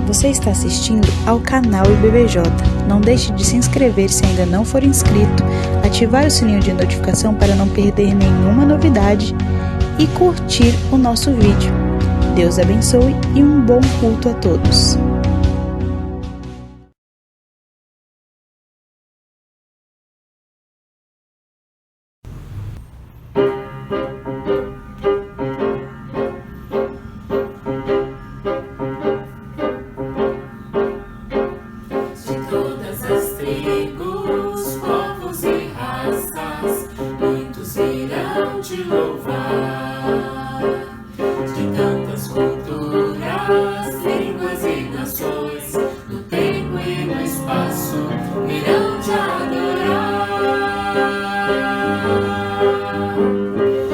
Você está assistindo ao canal IBBJ. Não deixe de se inscrever se ainda não for inscrito, ativar o sininho de notificação para não perder nenhuma novidade e curtir o nosso vídeo. Deus abençoe e um bom culto a todos. Te louvar, de tantas culturas, línguas e nações, no tempo e no espaço, irão te adorar.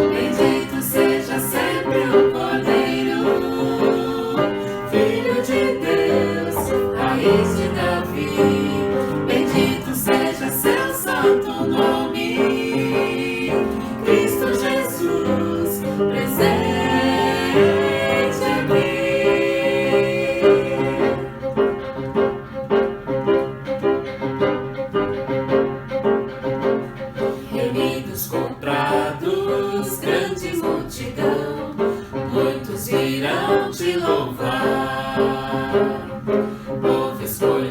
Bendito seja sempre o Cordeiro, Filho de Deus, raiz de Davi. Bendito seja seu santo nome, Cristo Jesus, presente aqui. Reunidos comprados, grande multidão, muitos irão te louvar. Povo escolhido,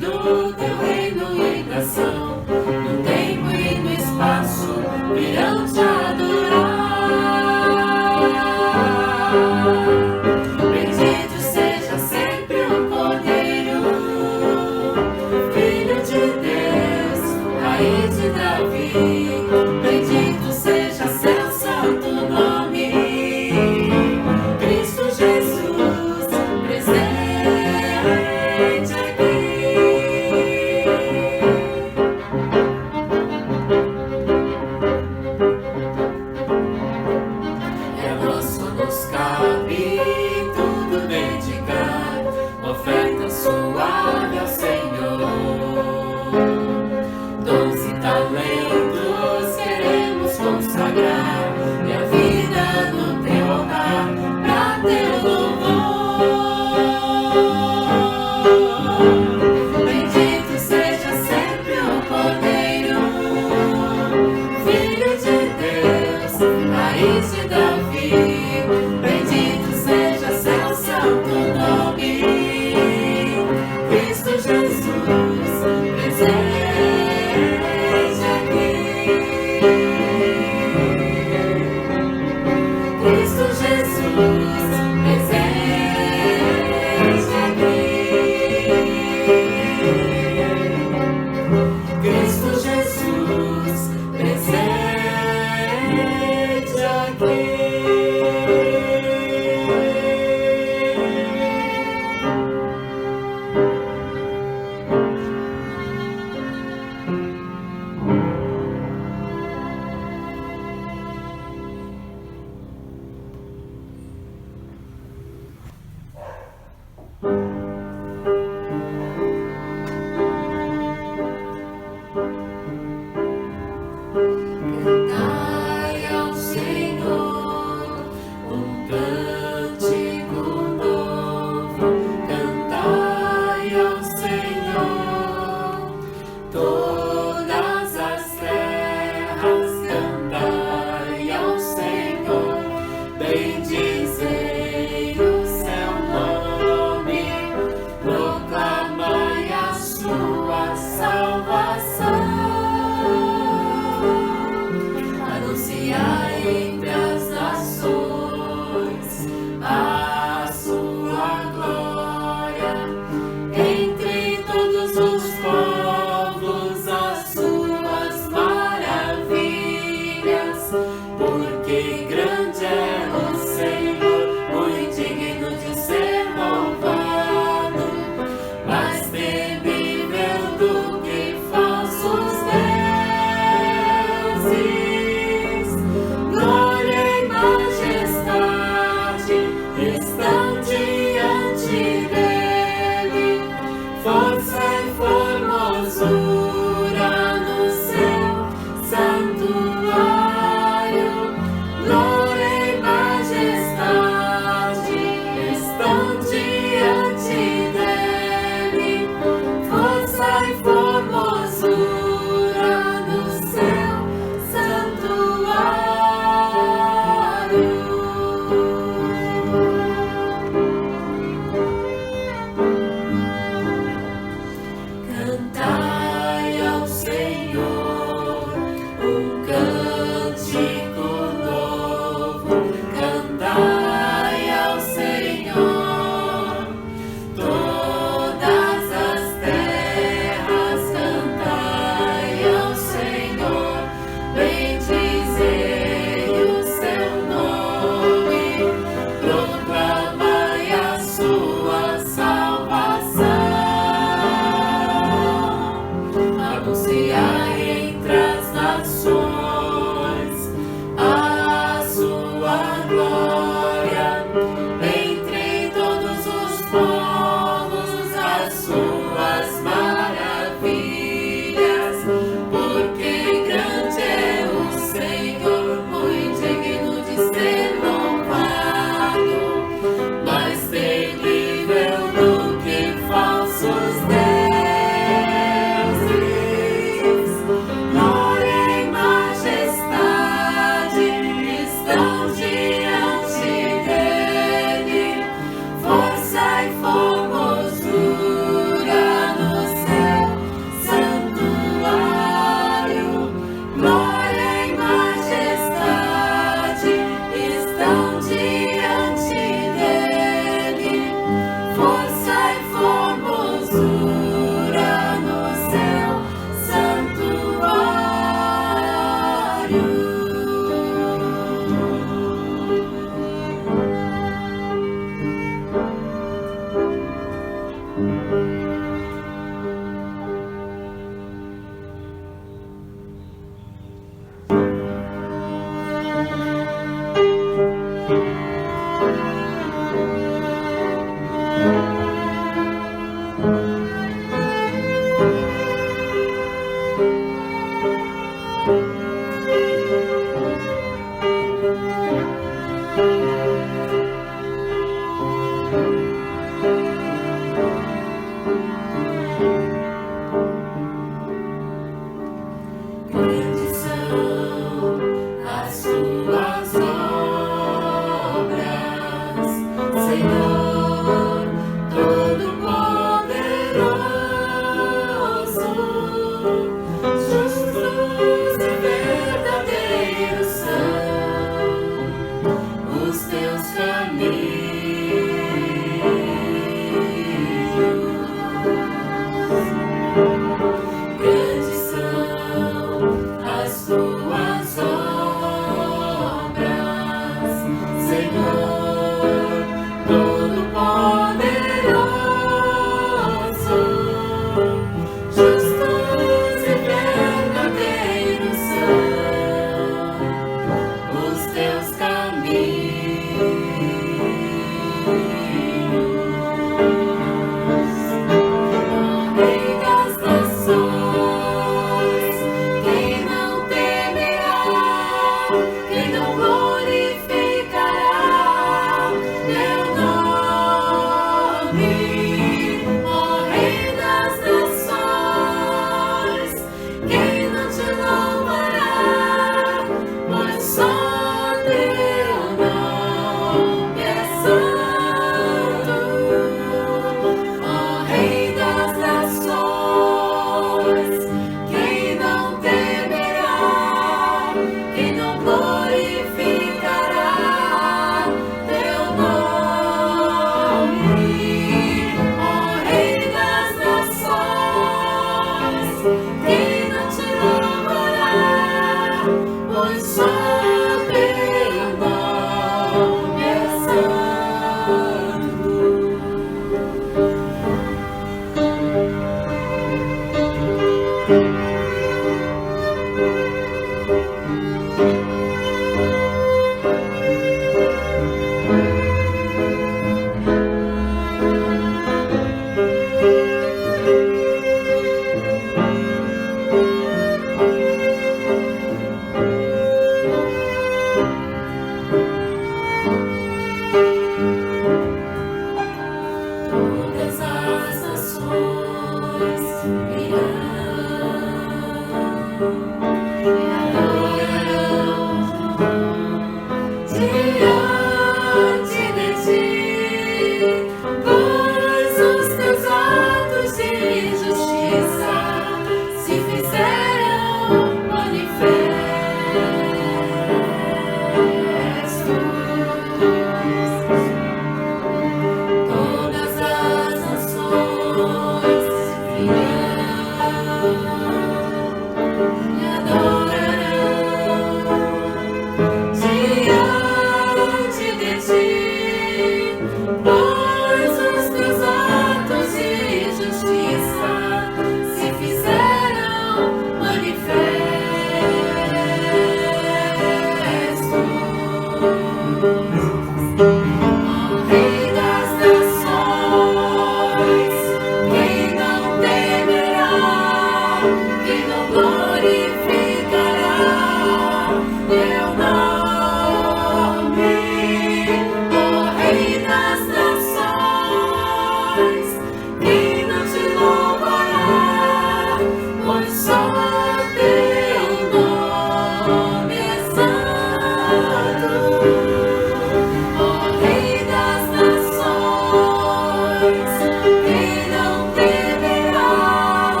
que não temerá,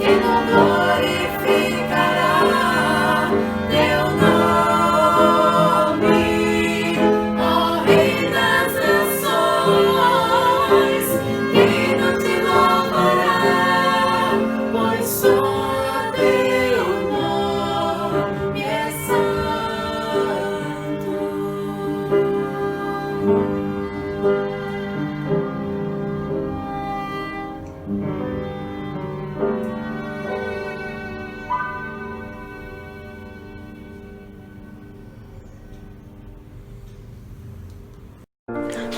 que não glorificará teu nome, ó Rei das nações, que não te louvará, pois só teu nome é santo.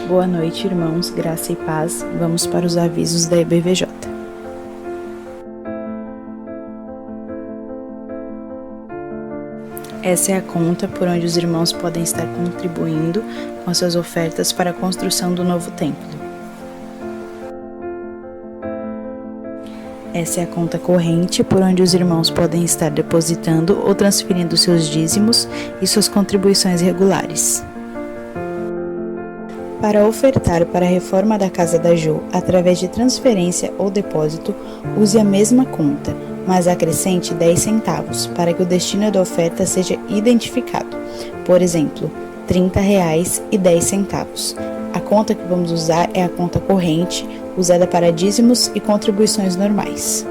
Boa noite, irmãos, graça e paz. Vamos para os avisos da EBVJ. Essa é a conta por onde os irmãos podem estar contribuindo com as suas ofertas para a construção do novo templo. Essa é a conta corrente por onde os irmãos podem estar depositando ou transferindo seus dízimos e suas contribuições regulares. Para ofertar para a reforma da casa da Jo através de transferência ou depósito, use a mesma conta, mas acrescente 10 centavos para que o destino da oferta seja identificado. Por exemplo, R$ 30,10. A conta que vamos usar é a conta corrente, usada para dízimos e contribuições normais.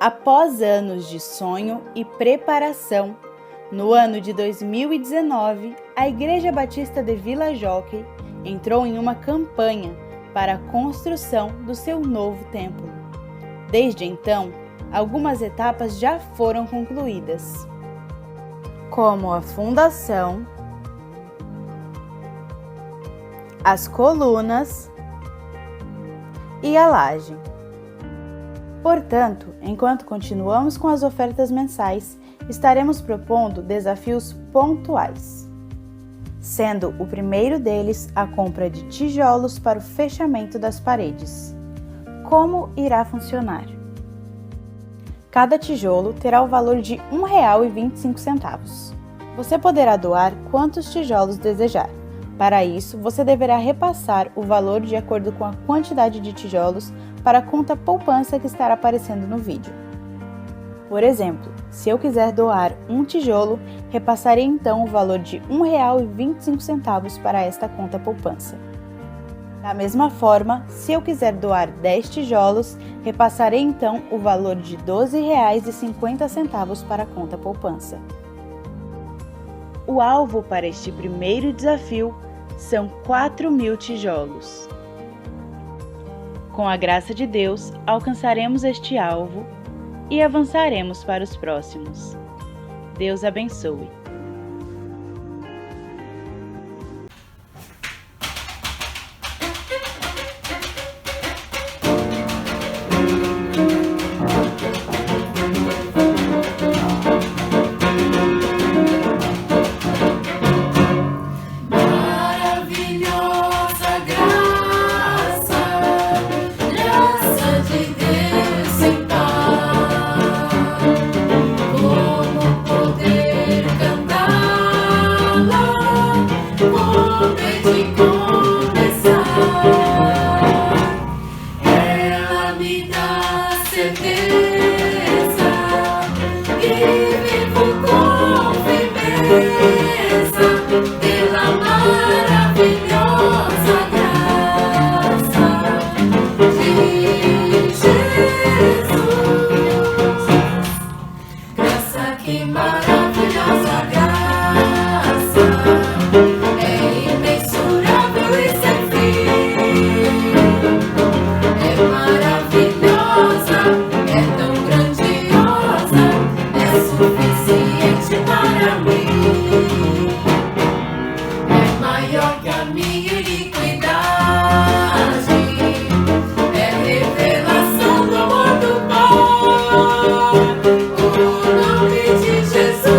Após anos de sonho e preparação, no ano de 2019, a Igreja Batista de Vila Jockey entrou em uma campanha para a construção do seu novo templo. Desde então, algumas etapas já foram concluídas, como a fundação, as colunas e a laje. Portanto, enquanto continuamos com as ofertas mensais, estaremos propondo desafios pontuais, sendo o primeiro deles a compra de tijolos para o fechamento das paredes. Como irá funcionar? Cada tijolo terá o valor de R$ 1,25. Você poderá doar quantos tijolos desejar. Para isso, você deverá repassar o valor de acordo com a quantidade de tijolos para a conta poupança que estará aparecendo no vídeo. Por exemplo, se eu quiser doar um tijolo, repassarei então o valor de R$ 1,25 para esta conta poupança. Da mesma forma, se eu quiser doar 10 tijolos, repassarei então o valor de R$ 12,50 para a conta poupança. O alvo para este primeiro desafio são 4.000 tijolos. Com a graça de Deus, alcançaremos este alvo e avançaremos para os próximos. Deus abençoe. O nome de Jesus.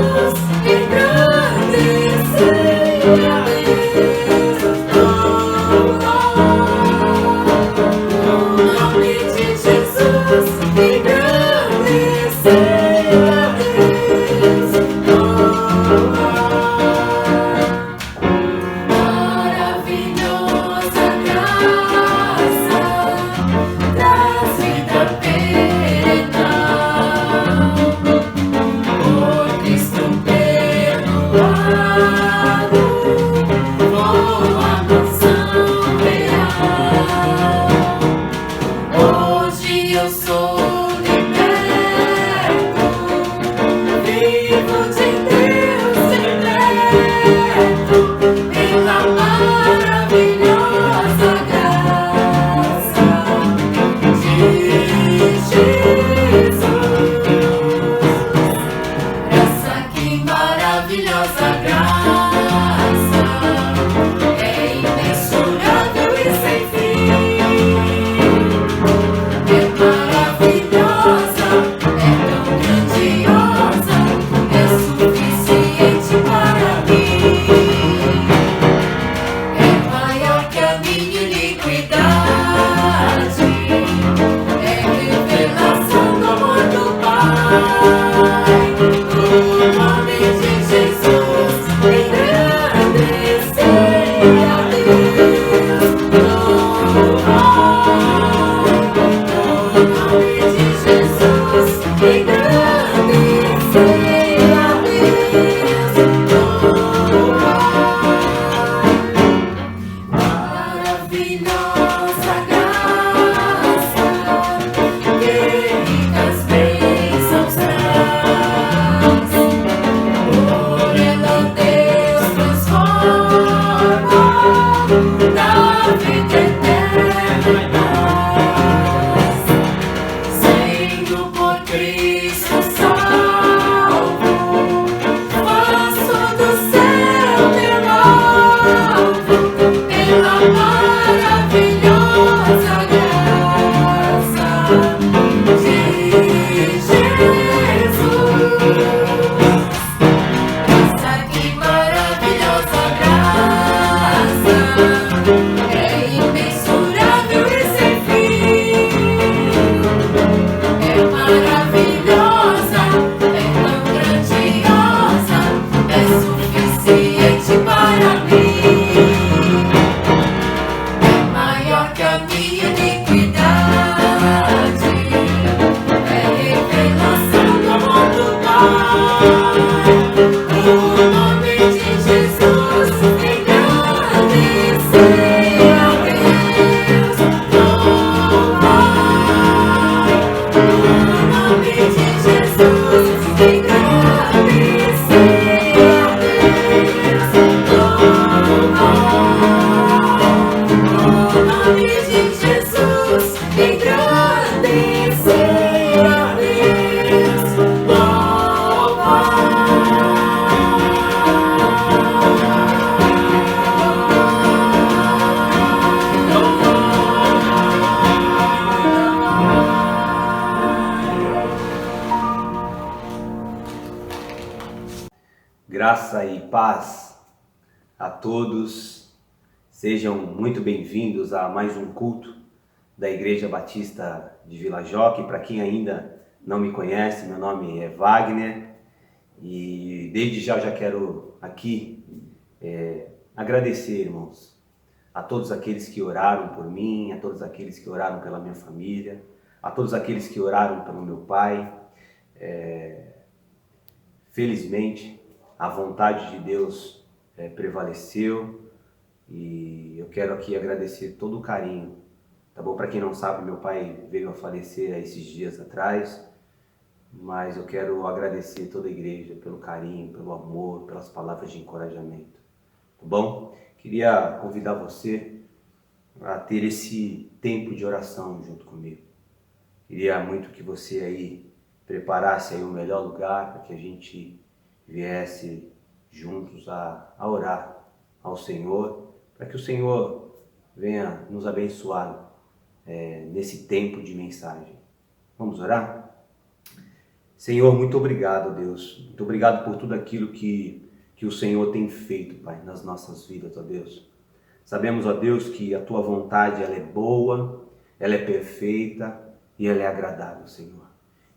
Graça e paz a todos, sejam muito bem-vindos a mais um culto da Igreja Batista de Vila Joque. Para quem ainda não me conhece, meu nome é Wagner e desde já quero aqui agradecer, irmãos, a todos aqueles que oraram por mim, a todos aqueles que oraram pela minha família, a todos aqueles que oraram pelo meu pai. Felizmente, a vontade de Deus prevaleceu e eu quero aqui agradecer todo o carinho, tá bom? Para quem não sabe, meu pai veio a falecer há esses dias atrás, mas eu quero agradecer toda a igreja pelo carinho, pelo amor, pelas palavras de encorajamento, tá bom? Queria convidar você a ter esse tempo de oração junto comigo. Queria muito que você aí preparasse aí o melhor lugar para que a gente viesse juntos a orar ao Senhor, para que o Senhor venha nos abençoar nesse tempo de mensagem. Vamos orar? Senhor, muito obrigado, Deus. Muito obrigado por tudo aquilo que o Senhor tem feito, Pai, nas nossas vidas, ó Deus. Sabemos, ó Deus, que a Tua vontade ela é boa, ela é perfeita e ela é agradável, Senhor.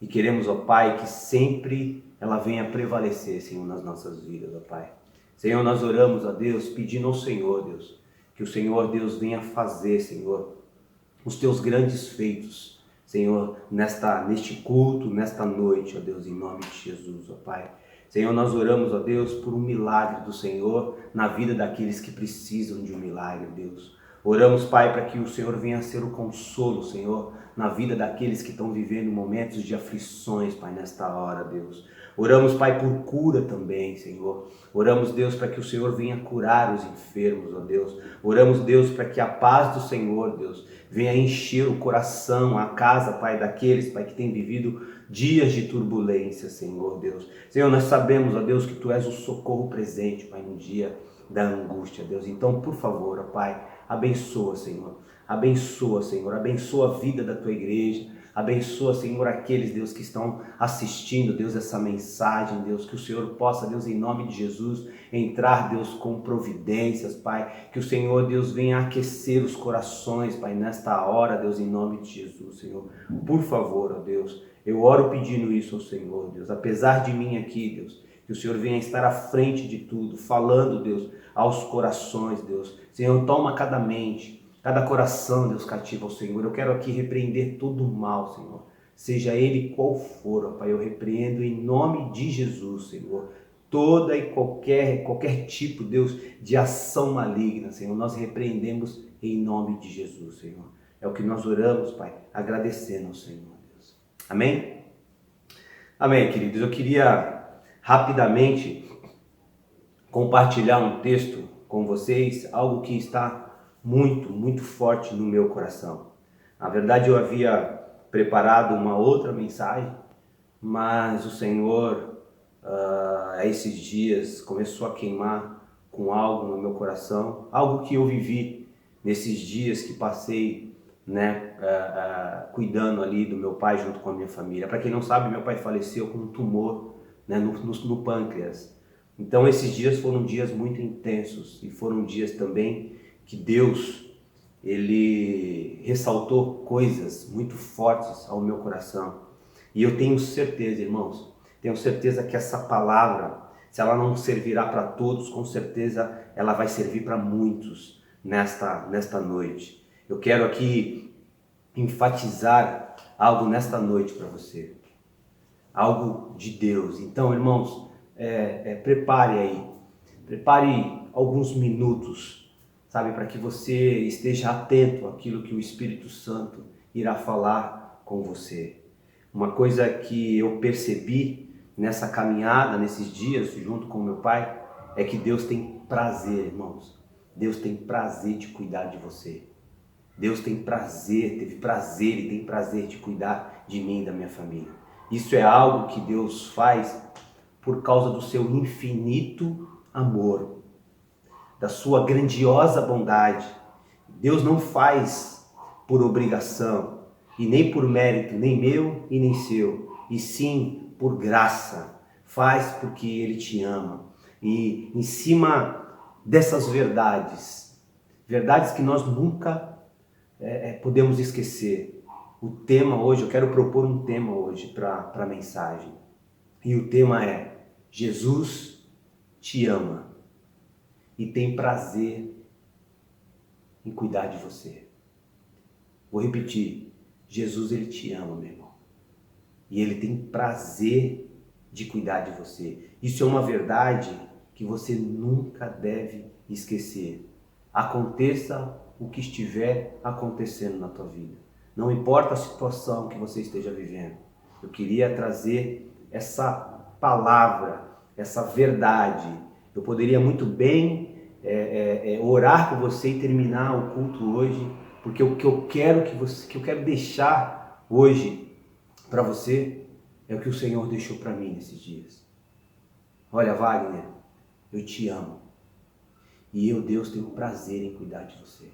E queremos, ó Pai, que sempre ela venha prevalecer, Senhor, nas nossas vidas, ó Pai. Senhor, nós oramos a Deus, pedindo ao Senhor, Deus, que o Senhor, Deus, venha fazer, Senhor, os teus grandes feitos, Senhor, neste culto, nesta noite, ó Deus, em nome de Jesus, ó Pai. Senhor, nós oramos, ó Deus, por um milagre do Senhor na vida daqueles que precisam de um milagre, Deus. Oramos, Pai, para que o Senhor venha ser o consolo, Senhor, na vida daqueles que estão vivendo momentos de aflições, Pai, nesta hora, Deus. Oramos, Pai, por cura também, Senhor. Oramos, Deus, para que o Senhor venha curar os enfermos, ó Deus. Oramos, Deus, para que a paz do Senhor, Deus, venha encher o coração, a casa, Pai, daqueles, Pai, que têm vivido dias de turbulência, Senhor, Deus. Senhor, nós sabemos, ó Deus, que Tu és o socorro presente, Pai, no dia da angústia, Deus. Então, por favor, ó Pai, abençoa, Senhor. Abençoa, Senhor. Abençoa a vida da Tua igreja. Abençoa, Senhor, aqueles, Deus, que estão assistindo, Deus, essa mensagem, Deus, que o Senhor possa, Deus, em nome de Jesus, entrar, Deus, com providências, Pai, que o Senhor, Deus, venha aquecer os corações, Pai, nesta hora, Deus, em nome de Jesus, Senhor. Por favor, ó Deus, eu oro pedindo isso ao Senhor, Deus, apesar de mim aqui, Deus, que o Senhor venha estar à frente de tudo, falando, Deus, aos corações, Deus. Senhor, toma cada mente, cada coração, Deus, cativo ao Senhor. Eu quero aqui repreender todo o mal, Senhor. Seja ele qual for, ó Pai, eu repreendo em nome de Jesus, Senhor. Toda e qualquer tipo, Deus, de ação maligna, Senhor, nós repreendemos em nome de Jesus, Senhor. É o que nós oramos, Pai, agradecendo ao Senhor, Deus. Amém? Amém, queridos. Eu queria rapidamente compartilhar um texto com vocês, algo que está muito forte no meu coração. Na verdade, eu havia preparado uma outra mensagem, mas o Senhor, esses dias, começou a queimar com algo no meu coração, algo que eu vivi nesses dias que passei, cuidando ali do meu pai junto com a minha família. Para quem não sabe, meu pai faleceu com um tumor, no pâncreas. Então, esses dias foram dias muito intensos e foram dias também que Deus, Ele ressaltou coisas muito fortes ao meu coração. E eu tenho certeza, irmãos, tenho certeza que essa palavra, se ela não servirá para todos, com certeza ela vai servir para muitos nesta noite. Eu quero aqui enfatizar algo nesta noite para você. Algo de Deus. Então, irmãos, prepare alguns minutos, sabe, para que você esteja atento àquilo que o Espírito Santo irá falar com você. Uma coisa que eu percebi nessa caminhada, nesses dias, junto com meu pai, é que Deus tem prazer, irmãos. Deus tem prazer de cuidar de você. Deus tem prazer, teve prazer e tem prazer de cuidar de mim e da minha família. Isso é algo que Deus faz por causa do seu infinito amor, da sua grandiosa bondade. Deus não faz por obrigação e nem por mérito, nem meu e nem seu, e sim por graça. Faz porque Ele te ama. E em cima dessas verdades que nós nunca podemos esquecer. O tema hoje, eu quero propor um tema hoje para a mensagem. E o tema é: Jesus te ama e tem prazer em cuidar de você. Vou repetir: Jesus, Ele te ama, meu irmão. E Ele tem prazer de cuidar de você. Isso é uma verdade que você nunca deve esquecer. Aconteça o que estiver acontecendo na tua vida. Não importa a situação que você esteja vivendo. Eu queria trazer essa palavra, essa verdade. Eu poderia muito bem orar por você e terminar o culto hoje, porque o que eu quero deixar hoje para você é o que o Senhor deixou para mim nesses dias. Olha, Wagner, eu te amo. E eu, Deus, tenho prazer em cuidar de você.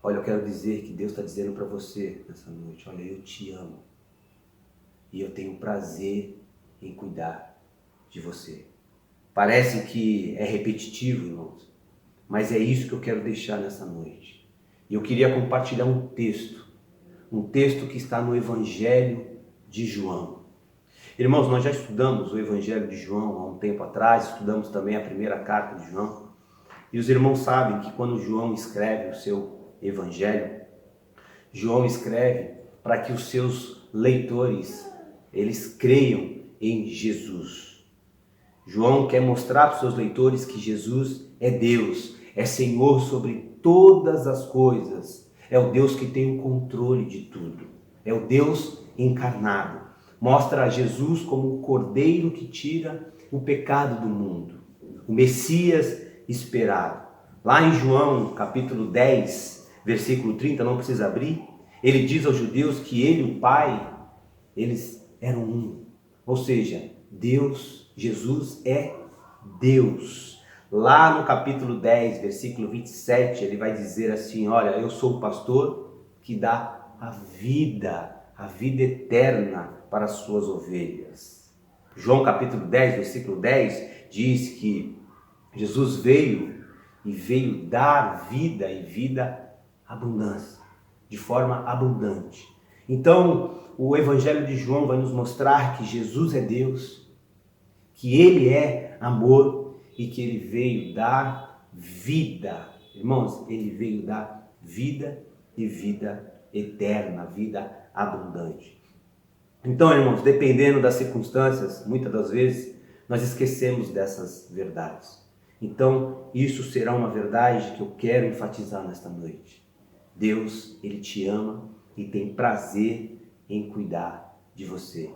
Olha, eu quero dizer que Deus está dizendo para você nessa noite: olha, eu te amo. E eu tenho prazer em cuidar de você. Parece que é repetitivo, irmãos, mas é isso que eu quero deixar nessa noite. E eu queria compartilhar um texto que está no Evangelho de João. Irmãos, nós já estudamos o Evangelho de João há um tempo atrás, estudamos também a primeira carta de João. E os irmãos sabem que quando João escreve o seu Evangelho, João escreve para que os seus leitores, eles creiam em Jesus. João quer mostrar para os seus leitores que Jesus é Deus, é Senhor sobre todas as coisas, é o Deus que tem o controle de tudo, é o Deus encarnado. Mostra Jesus como o Cordeiro que tira o pecado do mundo, o Messias esperado. Lá em João capítulo 10, versículo 30, não precisa abrir, ele diz aos judeus que ele e o Pai, eles eram um. Ou seja, Deus, Jesus é Deus. Lá no capítulo 10, versículo 27, ele vai dizer assim, olha, eu sou o pastor que dá a vida eterna para as suas ovelhas. João capítulo 10, versículo 10, diz que Jesus veio dar vida e vida abundância, de forma abundante. Então, o Evangelho de João vai nos mostrar que Jesus é Deus, que Ele é amor e que Ele veio dar vida. Irmãos, Ele veio dar vida e vida eterna, vida abundante. Então, irmãos, dependendo das circunstâncias, muitas das vezes, nós esquecemos dessas verdades. Então, isso será uma verdade que eu quero enfatizar nesta noite. Deus, Ele te ama e tem prazer em cuidar de você.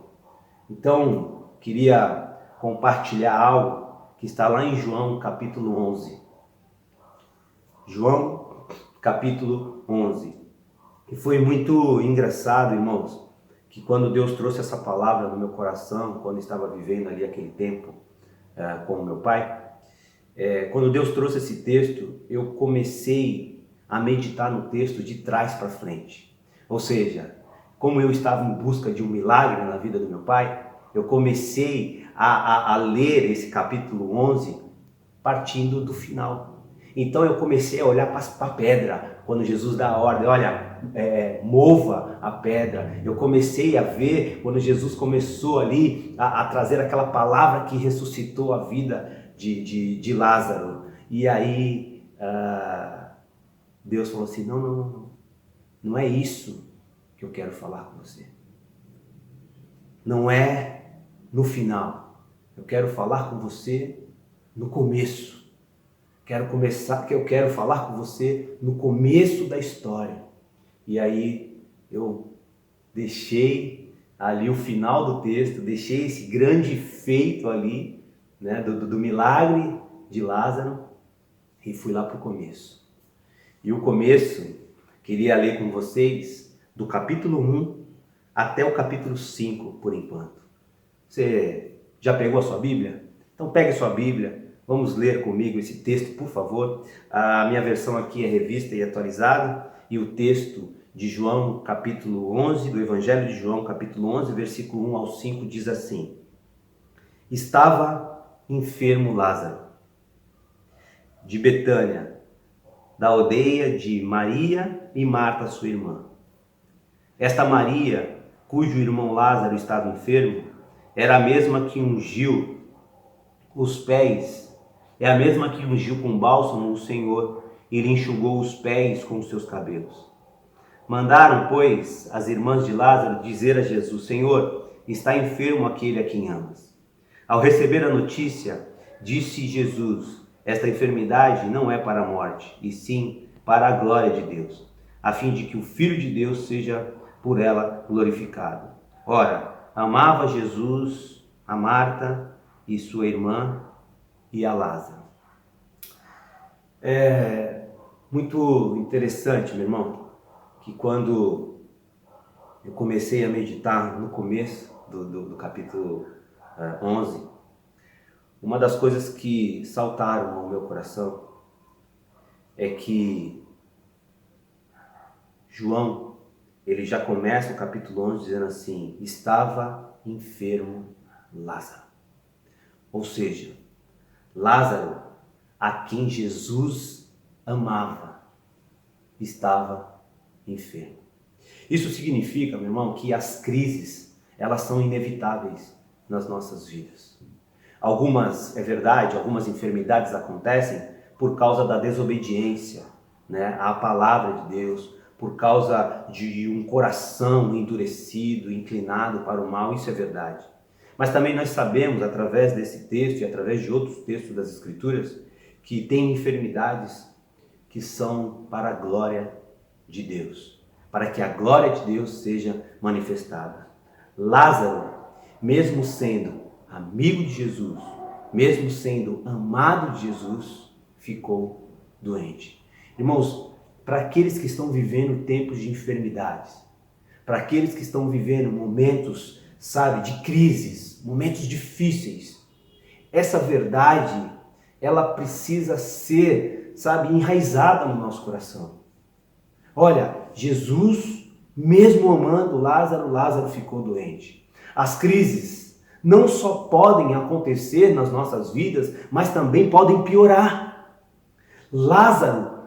Então, queria compartilhar algo que está lá em João capítulo 11. João capítulo 11. E foi muito engraçado, irmãos, que quando Deus trouxe essa palavra no meu coração, quando eu estava vivendo ali aquele tempo com o meu pai, quando Deus trouxe esse texto, eu comecei a meditar no texto de trás para frente. Ou seja, como eu estava em busca de um milagre na vida do meu pai, eu comecei a ler esse capítulo 11 partindo do final. Então eu comecei a olhar para a pedra, quando Jesus dá a ordem, olha, mova a pedra. Eu comecei a ver quando Jesus começou ali a trazer aquela palavra que ressuscitou a vida de Lázaro. E aí Deus falou assim, não é isso que eu quero falar com você. Não é no final. Eu quero falar com você no começo. Eu quero falar com você no começo da história. E aí eu deixei ali o final do texto, deixei esse grande feito ali, né, do milagre de Lázaro e fui lá para o começo. E o começo, queria ler com vocês do capítulo 1 até o capítulo 5, por enquanto. Você já pegou a sua Bíblia? Então pegue sua Bíblia. Vamos ler comigo esse texto, por favor. A minha versão aqui é revista e atualizada. E o texto de João, capítulo 11, do Evangelho de João, capítulo 11, versículo 1 ao 5, diz assim. Estava enfermo Lázaro, de Betânia, da aldeia de Maria e Marta, sua irmã. Esta Maria, cujo irmão Lázaro estava enfermo, era a mesma que ungiu os pés, é a mesma que ungiu com bálsamo o Senhor e lhe enxugou os pés com os seus cabelos. Mandaram, pois, as irmãs de Lázaro dizer a Jesus, Senhor, está enfermo aquele a quem amas. Ao receber a notícia, disse Jesus, esta enfermidade não é para a morte, e sim para a glória de Deus, a fim de que o Filho de Deus seja por ela glorificado. Ora, amava Jesus a Marta e sua irmã e a Lázaro. É muito interessante, meu irmão, que quando eu comecei a meditar no começo do capítulo 11, uma das coisas que saltaram ao meu coração é que João, ele já começa o capítulo 11 dizendo assim, estava enfermo Lázaro. Ou seja, Lázaro, a quem Jesus amava, estava enfermo. Isso significa, meu irmão, que as crises, elas são inevitáveis nas nossas vidas. Algumas, é verdade, algumas enfermidades acontecem por causa da desobediência, né, à palavra de Deus, por causa de um coração endurecido, inclinado para o mal, isso é verdade. Mas também nós sabemos, através desse texto e através de outros textos das Escrituras, que tem enfermidades que são para a glória de Deus, para que a glória de Deus seja manifestada. Lázaro, mesmo sendo amigo de Jesus, mesmo sendo amado de Jesus, ficou doente. Irmãos, para aqueles que estão vivendo tempos de enfermidades, para aqueles que estão vivendo momentos, sabe, de crises, momentos difíceis, essa verdade, ela precisa ser, sabe, enraizada no nosso coração. Olha, Jesus, mesmo amando Lázaro, Lázaro ficou doente. As crises não só podem acontecer nas nossas vidas, mas também podem piorar. Lázaro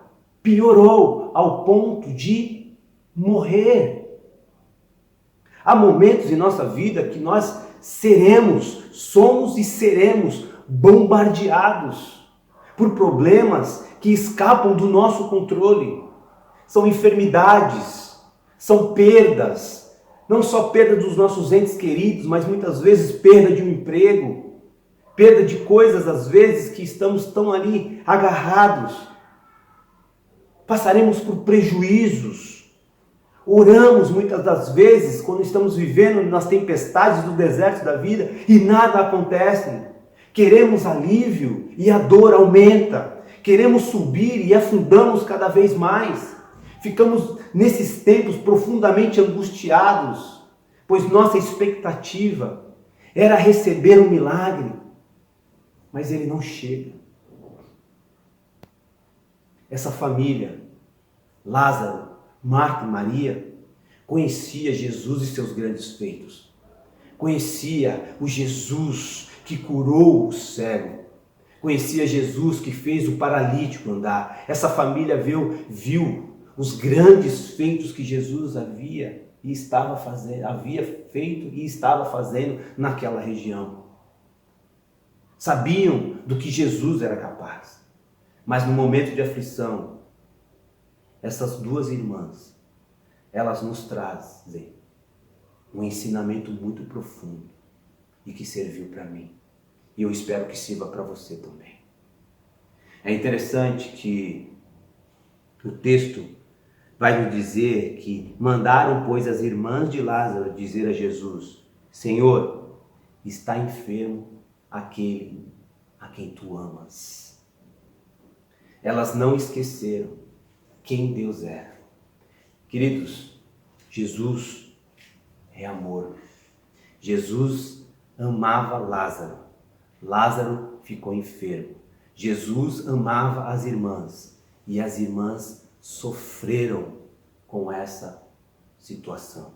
piorou ao ponto de morrer. Há momentos em nossa vida que nós somos e seremos bombardeados por problemas que escapam do nosso controle. São enfermidades, são perdas, não só perda dos nossos entes queridos, mas muitas vezes perda de um emprego, perda de coisas às vezes que estamos tão ali agarrados. Passaremos por prejuízos. Oramos muitas das vezes quando estamos vivendo nas tempestades do deserto da vida e nada acontece. Queremos alívio e a dor aumenta. Queremos subir e afundamos cada vez mais. Ficamos nesses tempos profundamente angustiados, pois nossa expectativa era receber um milagre, mas ele não chega. Essa família, Lázaro, Marta e Maria, conhecia Jesus e seus grandes feitos. Conhecia o Jesus que curou o cego. Conhecia Jesus que fez o paralítico andar. Essa família viu os grandes feitos que Jesus havia feito e estava fazendo naquela região. Sabiam do que Jesus era capaz. Mas no momento de aflição, essas duas irmãs, elas nos trazem um ensinamento muito profundo e que serviu para mim. E eu espero que sirva para você também. É interessante que o texto vai nos dizer que mandaram, pois, as irmãs de Lázaro dizer a Jesus: Senhor, está enfermo aquele a quem tu amas. Elas não esqueceram quem Deus era. Queridos, Jesus é amor. Jesus amava Lázaro. Lázaro ficou enfermo. Jesus amava as irmãs e as irmãs sofreram com essa situação.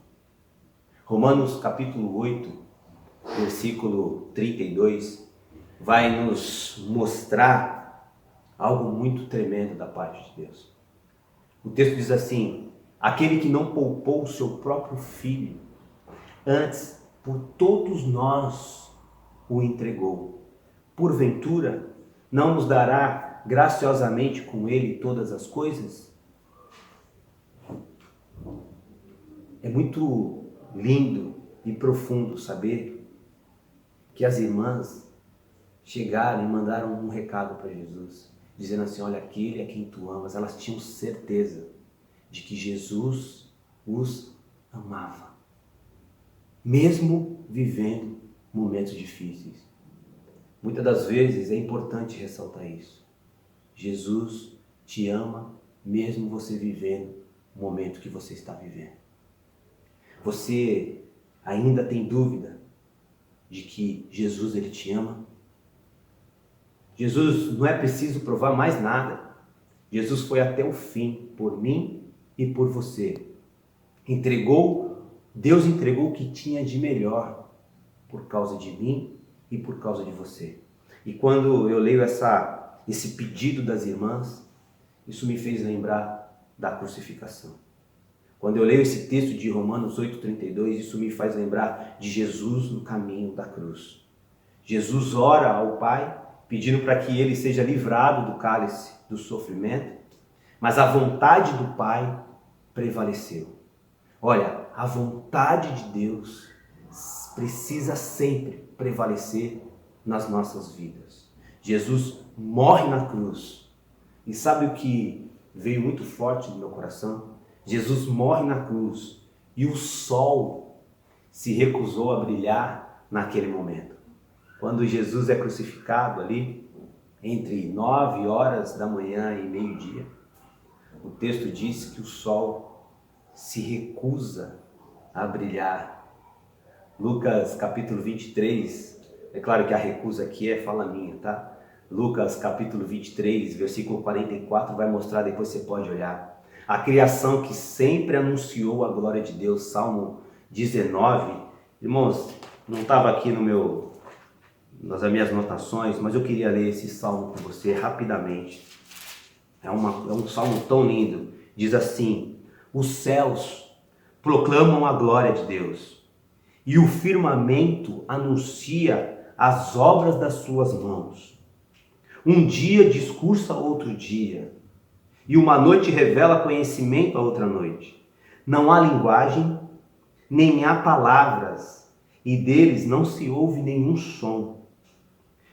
Romanos capítulo 8, versículo 32, vai nos mostrar algo muito tremendo da parte de Deus. O texto diz assim: aquele que não poupou o seu próprio filho, antes por todos nós o entregou, porventura não nos dará graciosamente com ele todas as coisas? É muito lindo e profundo saber que as irmãs chegaram e mandaram um recado para Jesus, dizendo assim: olha, aquele a quem tu amas. Elas tinham certeza de que Jesus os amava, mesmo vivendo momentos difíceis. Muitas das vezes é importante ressaltar isso. Jesus te ama mesmo você vivendo o momento que você está vivendo. Você ainda tem dúvida de que Jesus ele te ama? Jesus não é preciso provar mais nada. Jesus foi até o fim por mim e por você. Deus entregou o que tinha de melhor por causa de mim e por causa de você. E quando eu leio esse pedido das irmãs, isso me fez lembrar da crucificação. Quando eu leio esse texto de Romanos 8,32, isso me faz lembrar de Jesus no caminho da cruz. Jesus ora ao Pai, pedindo para que ele seja livrado do cálice do sofrimento, mas a vontade do Pai prevaleceu. Olha, a vontade de Deus precisa sempre prevalecer nas nossas vidas. Jesus morre na cruz. E sabe o que veio muito forte no meu coração? Jesus morre na cruz e o sol se recusou a brilhar naquele momento. Quando Jesus é crucificado ali, entre 9 horas da manhã e meio-dia, o texto diz que o sol se recusa a brilhar. Lucas capítulo 23, é claro que a recusa aqui é fala minha, tá? Lucas capítulo 23, versículo 44, vai mostrar, depois você pode olhar. A criação que sempre anunciou a glória de Deus, Salmo 19. Irmãos, não estava aqui nas minhas anotações, mas eu queria ler esse salmo com você rapidamente. É um salmo tão lindo. Diz assim: os céus proclamam a glória de Deus, e o firmamento anuncia as obras das suas mãos. Um dia discursa outro dia, e uma noite revela conhecimento a outra noite. Não há linguagem, nem há palavras, e deles não se ouve nenhum som.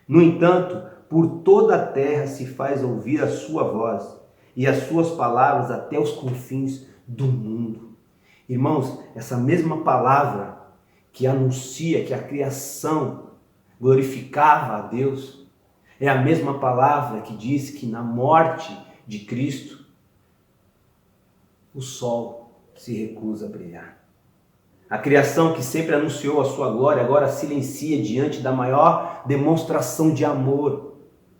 No entanto, por toda a terra se faz ouvir a sua voz, e as suas palavras até os confins do mundo. Irmãos, essa mesma palavra que anuncia que a criação glorificava a Deus, é a mesma palavra que diz que na morte de Cristo, o sol se recusa a brilhar. A criação que sempre anunciou a sua glória, agora silencia diante da maior demonstração de amor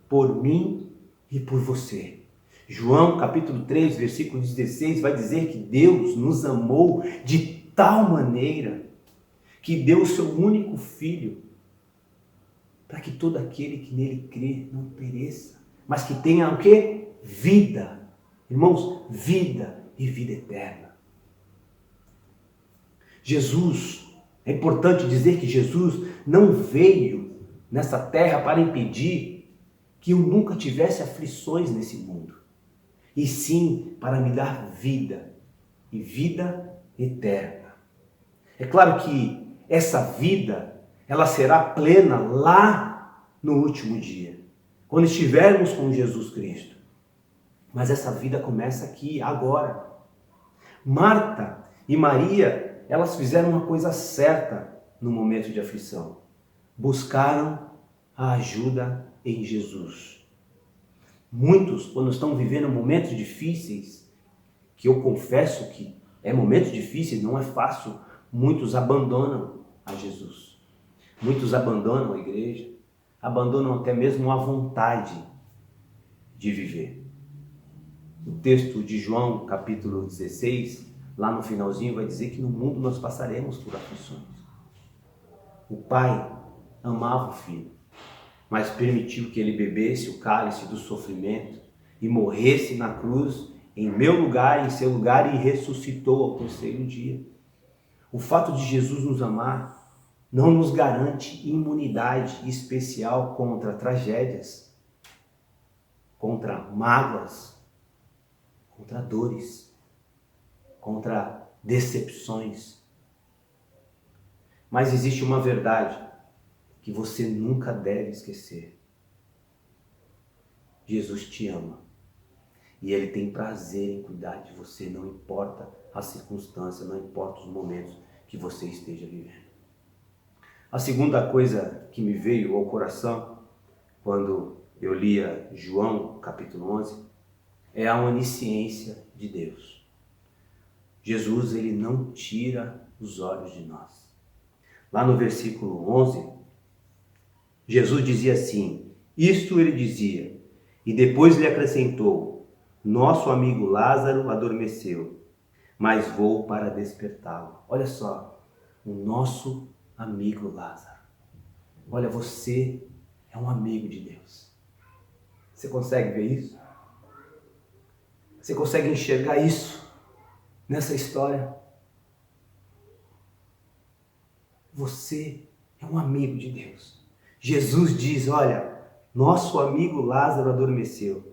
por mim e por você. João capítulo 3, versículo 16, vai dizer que Deus nos amou de tal maneira que deu o seu único Filho, para que todo aquele que nele crê não pereça, mas que tenha o quê? Vida. Irmãos, vida e vida eterna. Jesus, é importante dizer que Jesus não veio nessa terra para impedir que eu nunca tivesse aflições nesse mundo, e sim para me dar vida e vida eterna. É claro que essa vida, ela será plena lá no último dia, quando estivermos com Jesus Cristo. Mas essa vida começa aqui, agora. Marta e Maria, elas fizeram uma coisa certa no momento de aflição. Buscaram a ajuda em Jesus. Muitos, quando estão vivendo momentos difíceis, que eu confesso que momentos difíceis, não é fácil, muitos abandonam a Jesus. Muitos abandonam a igreja, abandonam até mesmo a vontade de viver. O texto de João, capítulo 16, lá no finalzinho, vai dizer que no mundo nós passaremos por aflições. O Pai amava o Filho, mas permitiu que ele bebesse o cálice do sofrimento e morresse na cruz em meu lugar, em seu lugar, e ressuscitou ao terceiro dia. O fato de Jesus nos amar não nos garante imunidade especial contra tragédias, contra mágoas, contra dores, contra decepções. Mas existe uma verdade que você nunca deve esquecer. Jesus te ama e Ele tem prazer em cuidar de você, não importa a circunstância, não importa os momentos que você esteja vivendo. A segunda coisa que me veio ao coração quando eu lia João capítulo 11 é a onisciência de Deus. Jesus, Ele não tira os olhos de nós. Lá no versículo 11, Jesus dizia assim, isto Ele dizia, e depois lhe acrescentou, nosso amigo Lázaro adormeceu, mas vou para despertá-lo. Olha só, o nosso amigo Lázaro. Olha, você é um amigo de Deus. Você consegue ver isso? Você consegue enxergar isso nessa história? Você é um amigo de Deus. Jesus diz, olha, nosso amigo Lázaro adormeceu,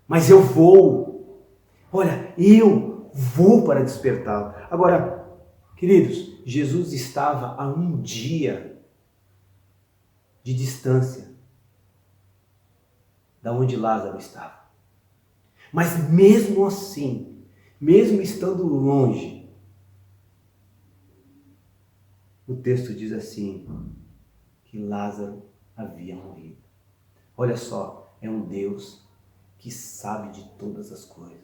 mas eu vou. Olha, eu vou para despertá-lo. Agora, queridos, Jesus estava a um dia de distância da onde Lázaro estava. Mas mesmo assim, mesmo estando longe, o texto diz assim, que Lázaro havia morrido. Olha só, é um Deus que sabe de todas as coisas.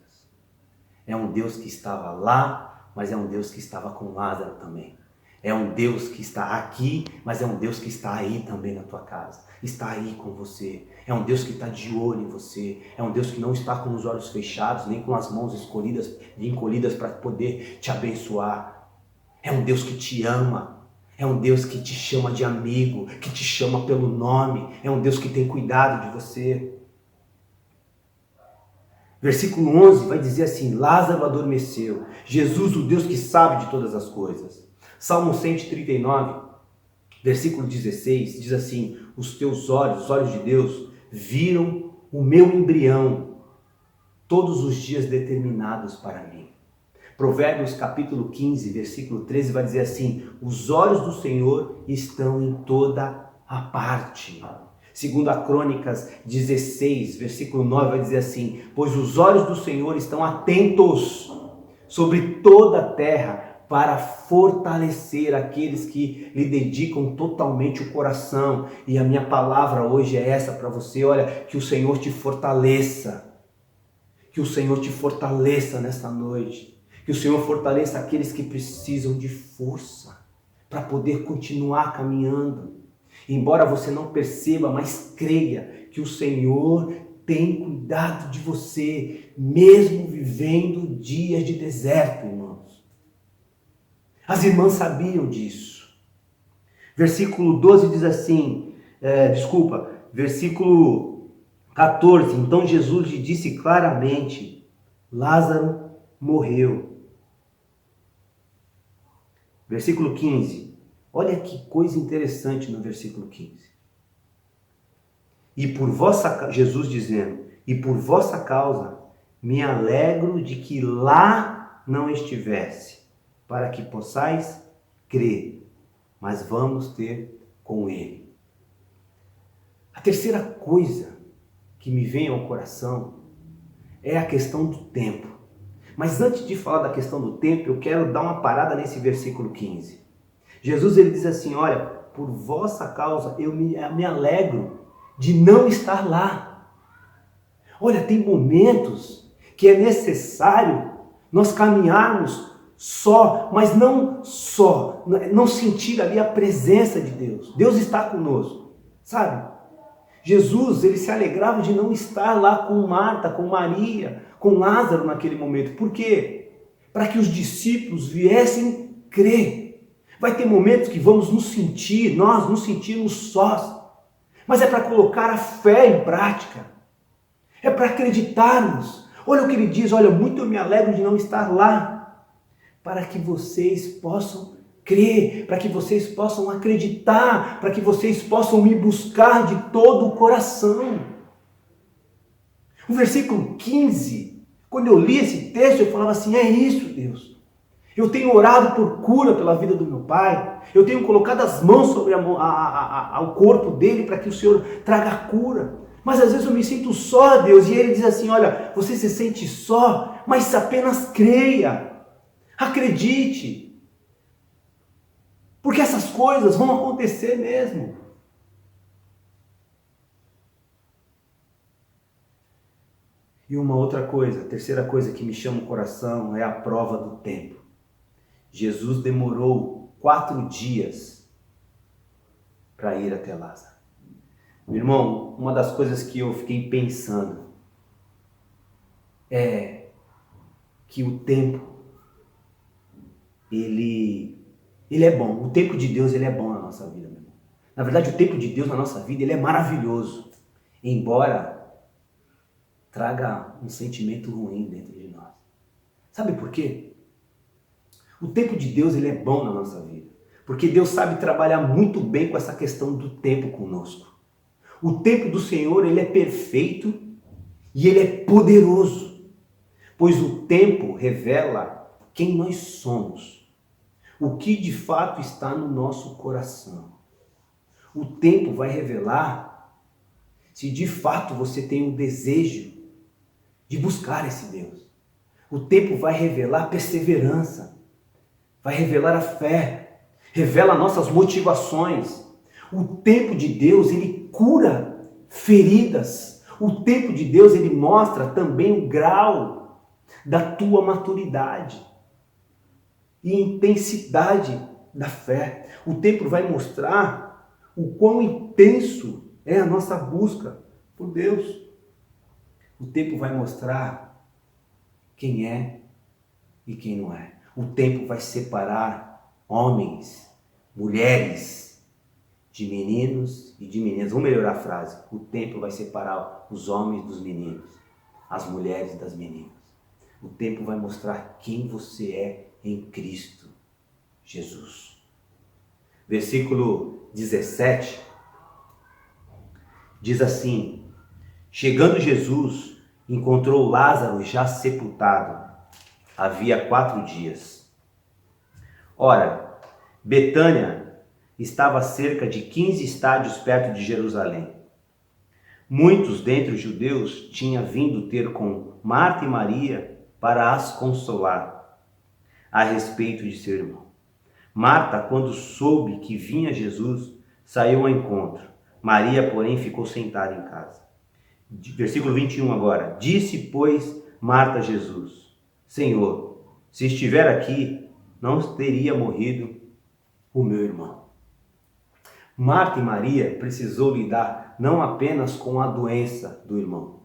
É um Deus que estava lá, mas é um Deus que estava com Lázaro também. É um Deus que está aqui, mas é um Deus que está aí também na tua casa. Está aí com você. É um Deus que está de olho em você. É um Deus que não está com os olhos fechados, nem com as mãos encolhidas para poder te abençoar. É um Deus que te ama. É um Deus que te chama de amigo, que te chama pelo nome. É um Deus que tem cuidado de você. Versículo 11 vai dizer assim, Lázaro adormeceu. Jesus, o Deus que sabe de todas as coisas. Salmo 139, versículo 16, diz assim, os teus olhos, os olhos de Deus, viram o meu embrião todos os dias determinados para mim. Provérbios capítulo 15, versículo 13 vai dizer assim, os olhos do Senhor estão em toda a parte. Segundo a Crônicas 16, versículo 9 vai dizer assim, pois os olhos do Senhor estão atentos sobre toda a terra para fortalecer aqueles que lhe dedicam totalmente o coração. E a minha palavra hoje é essa para você, olha, que o Senhor te fortaleça. Que o Senhor te fortaleça nesta noite. Que o Senhor fortaleça aqueles que precisam de força para poder continuar caminhando. Embora você não perceba, mas creia que o Senhor tem cuidado de você, mesmo vivendo dias de deserto, irmãos. As irmãs sabiam disso. Versículo 12 diz assim, versículo 14, então Jesus lhe disse claramente, Lázaro morreu. Versículo 15, olha que coisa interessante no versículo 15. Jesus dizendo, e por vossa causa me alegro de que lá não estivesse, para que possais crer, mas vamos ter com ele. A terceira coisa que me vem ao coração é a questão do tempo. Mas antes de falar da questão do tempo, eu quero dar uma parada nesse versículo 15. Jesus ele diz assim, olha, por vossa causa eu me alegro de não estar lá. Olha, tem momentos que é necessário nós caminharmos só, mas não sentir ali a presença de Deus. Deus está conosco, sabe? Jesus, ele se alegrava de não estar lá com Marta, com Maria, com Lázaro naquele momento. Por quê? Para que os discípulos viessem crer. Vai ter momentos que nós nos sentimos sós, mas é para colocar a fé em prática. É para acreditarmos. Olha o que ele diz, olha, muito eu me alegro de não estar lá, para que vocês possam crer, para que vocês possam acreditar, para que vocês possam me buscar de todo o coração. O versículo 15, quando eu li esse texto, eu falava assim, é isso, Deus. Eu tenho orado por cura pela vida do meu pai, eu tenho colocado as mãos sobre ao corpo dele para que o Senhor traga cura. Mas às vezes eu me sinto só, Deus, e ele diz assim, olha, você se sente só, mas apenas creia. Acredite, porque essas coisas vão acontecer mesmo. E uma outra coisa, a terceira coisa que me chama o coração é a prova do tempo. Jesus demorou 4 dias para ir até Lázaro. Meu irmão, uma das coisas que eu fiquei pensando é que o tempo ele é bom. O tempo de Deus ele é bom na nossa vida, meu irmão. Na verdade, o tempo de Deus na nossa vida ele é maravilhoso, embora traga um sentimento ruim dentro de nós. Sabe por quê? O tempo de Deus, ele é bom na nossa vida, porque Deus sabe trabalhar muito bem com essa questão do tempo conosco. O tempo do Senhor, ele é perfeito e ele é poderoso, pois o tempo revela quem nós somos, o que de fato está no nosso coração. O tempo vai revelar se de fato você tem um desejo de buscar esse Deus. O tempo vai revelar a perseverança, vai revelar a fé, revela nossas motivações. O tempo de Deus, ele cura feridas. O tempo de Deus, ele mostra também o grau da tua maturidade e intensidade da fé. O tempo vai mostrar o quão intenso é a nossa busca por Deus. O tempo vai mostrar quem é e quem não é. O tempo vai separar homens, mulheres, de meninos e de meninas. Vamos melhorar a frase. O tempo vai separar os homens dos meninos, as mulheres das meninas. O tempo vai mostrar quem você é em Cristo Jesus. Versículo 17 diz assim: chegando Jesus, encontrou Lázaro já sepultado, havia 4 dias. Ora, Betânia estava a cerca de 15 estádios perto de Jerusalém. Muitos dentre os judeus tinham vindo ter com Marta e Maria para as consolar a respeito de seu irmão. Marta, quando soube que vinha Jesus, saiu ao encontro. Maria, porém, ficou sentada em casa. Versículo 21 agora. Disse, pois, Marta a Jesus: Senhor, se estiver aqui, não teria morrido o meu irmão. Marta e Maria precisou lidar não apenas com a doença do irmão,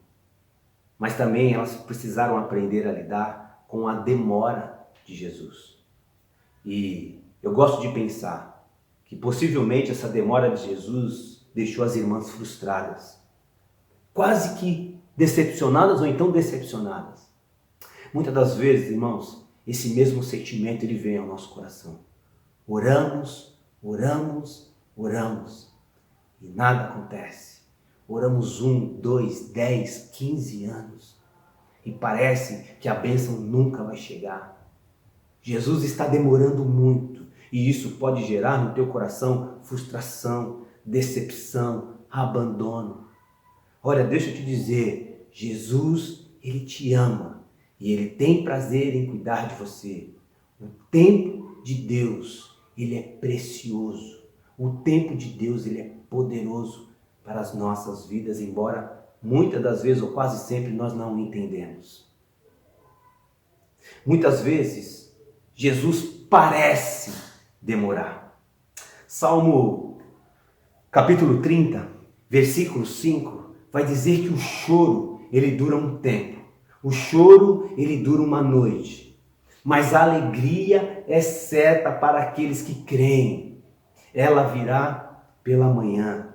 mas também elas precisaram aprender a lidar com a demora de Jesus. E eu gosto de pensar que possivelmente essa demora de Jesus deixou as irmãs frustradas, quase que decepcionadas ou então decepcionadas. Muitas das vezes, irmãos, esse mesmo sentimento ele vem ao nosso coração. Oramos, oramos, oramos e nada acontece. Oramos 1, 2, 10, 15 anos e parece que a bênção nunca vai chegar. Jesus está demorando muito e isso pode gerar no teu coração frustração, decepção, abandono. Olha, deixa eu te dizer, Jesus, ele te ama e ele tem prazer em cuidar de você. O tempo de Deus, ele é precioso. O tempo de Deus, ele é poderoso para as nossas vidas, embora muitas das vezes ou quase sempre nós não entendemos. Muitas vezes, Jesus parece demorar. Salmo capítulo 30, versículo 5, vai dizer que o choro, ele dura um tempo. O choro, ele dura uma noite. Mas a alegria é certa para aqueles que creem. Ela virá pela manhã.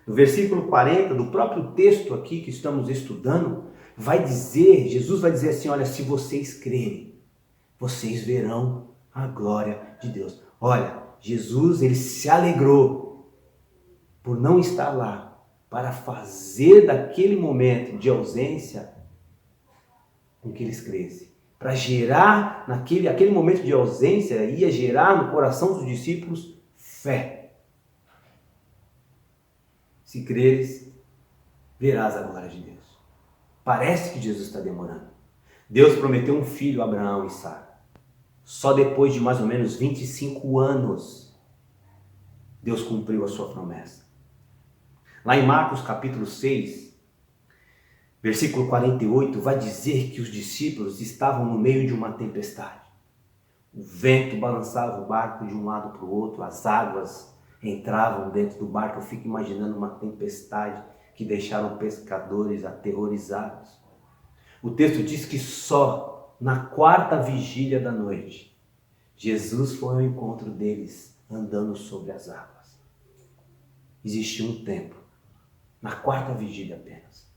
No versículo 40 do próprio texto aqui que estamos estudando, vai dizer, Jesus vai dizer assim, olha, se vocês crerem, vocês verão a glória de Deus. Olha, Jesus, ele se alegrou por não estar lá para fazer daquele momento de ausência com que eles crescem. Para gerar, aquele momento de ausência, ia gerar no coração dos discípulos fé. Se creres, verás a glória de Deus. Parece que Jesus está demorando. Deus prometeu um filho a Abraão e Sara. Só depois de mais ou menos 25 anos, Deus cumpriu a sua promessa. Lá em Marcos capítulo 6, versículo 48, vai dizer que os discípulos estavam no meio de uma tempestade. O vento balançava o barco de um lado para o outro, as águas entravam dentro do barco. Eu fico imaginando uma tempestade que deixaram pescadores aterrorizados. O texto diz que só na 4ª vigília da noite, Jesus foi ao encontro deles, andando sobre as águas. Existia um tempo, na 4ª vigília apenas.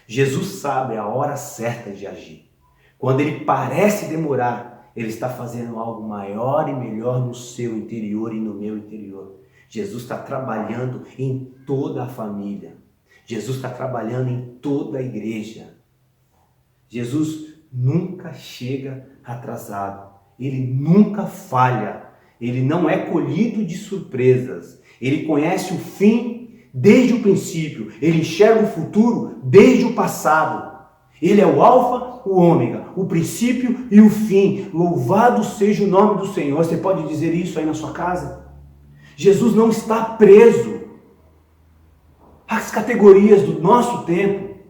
Jesus sabe a hora certa de agir. Quando ele parece demorar, Ele está fazendo algo maior e melhor no seu interior e no meu interior. Jesus está trabalhando em toda a família. Jesus está trabalhando em toda a igreja. Jesus nunca chega atrasado. Ele nunca falha. Ele não é colhido de surpresas. Ele conhece o fim desde o princípio. Ele enxerga o futuro desde o passado. Ele é o alfa, o ômega, o princípio e o fim. Louvado seja o nome do Senhor. Você pode dizer isso aí na sua casa? Jesus não está preso às categorias do nosso tempo,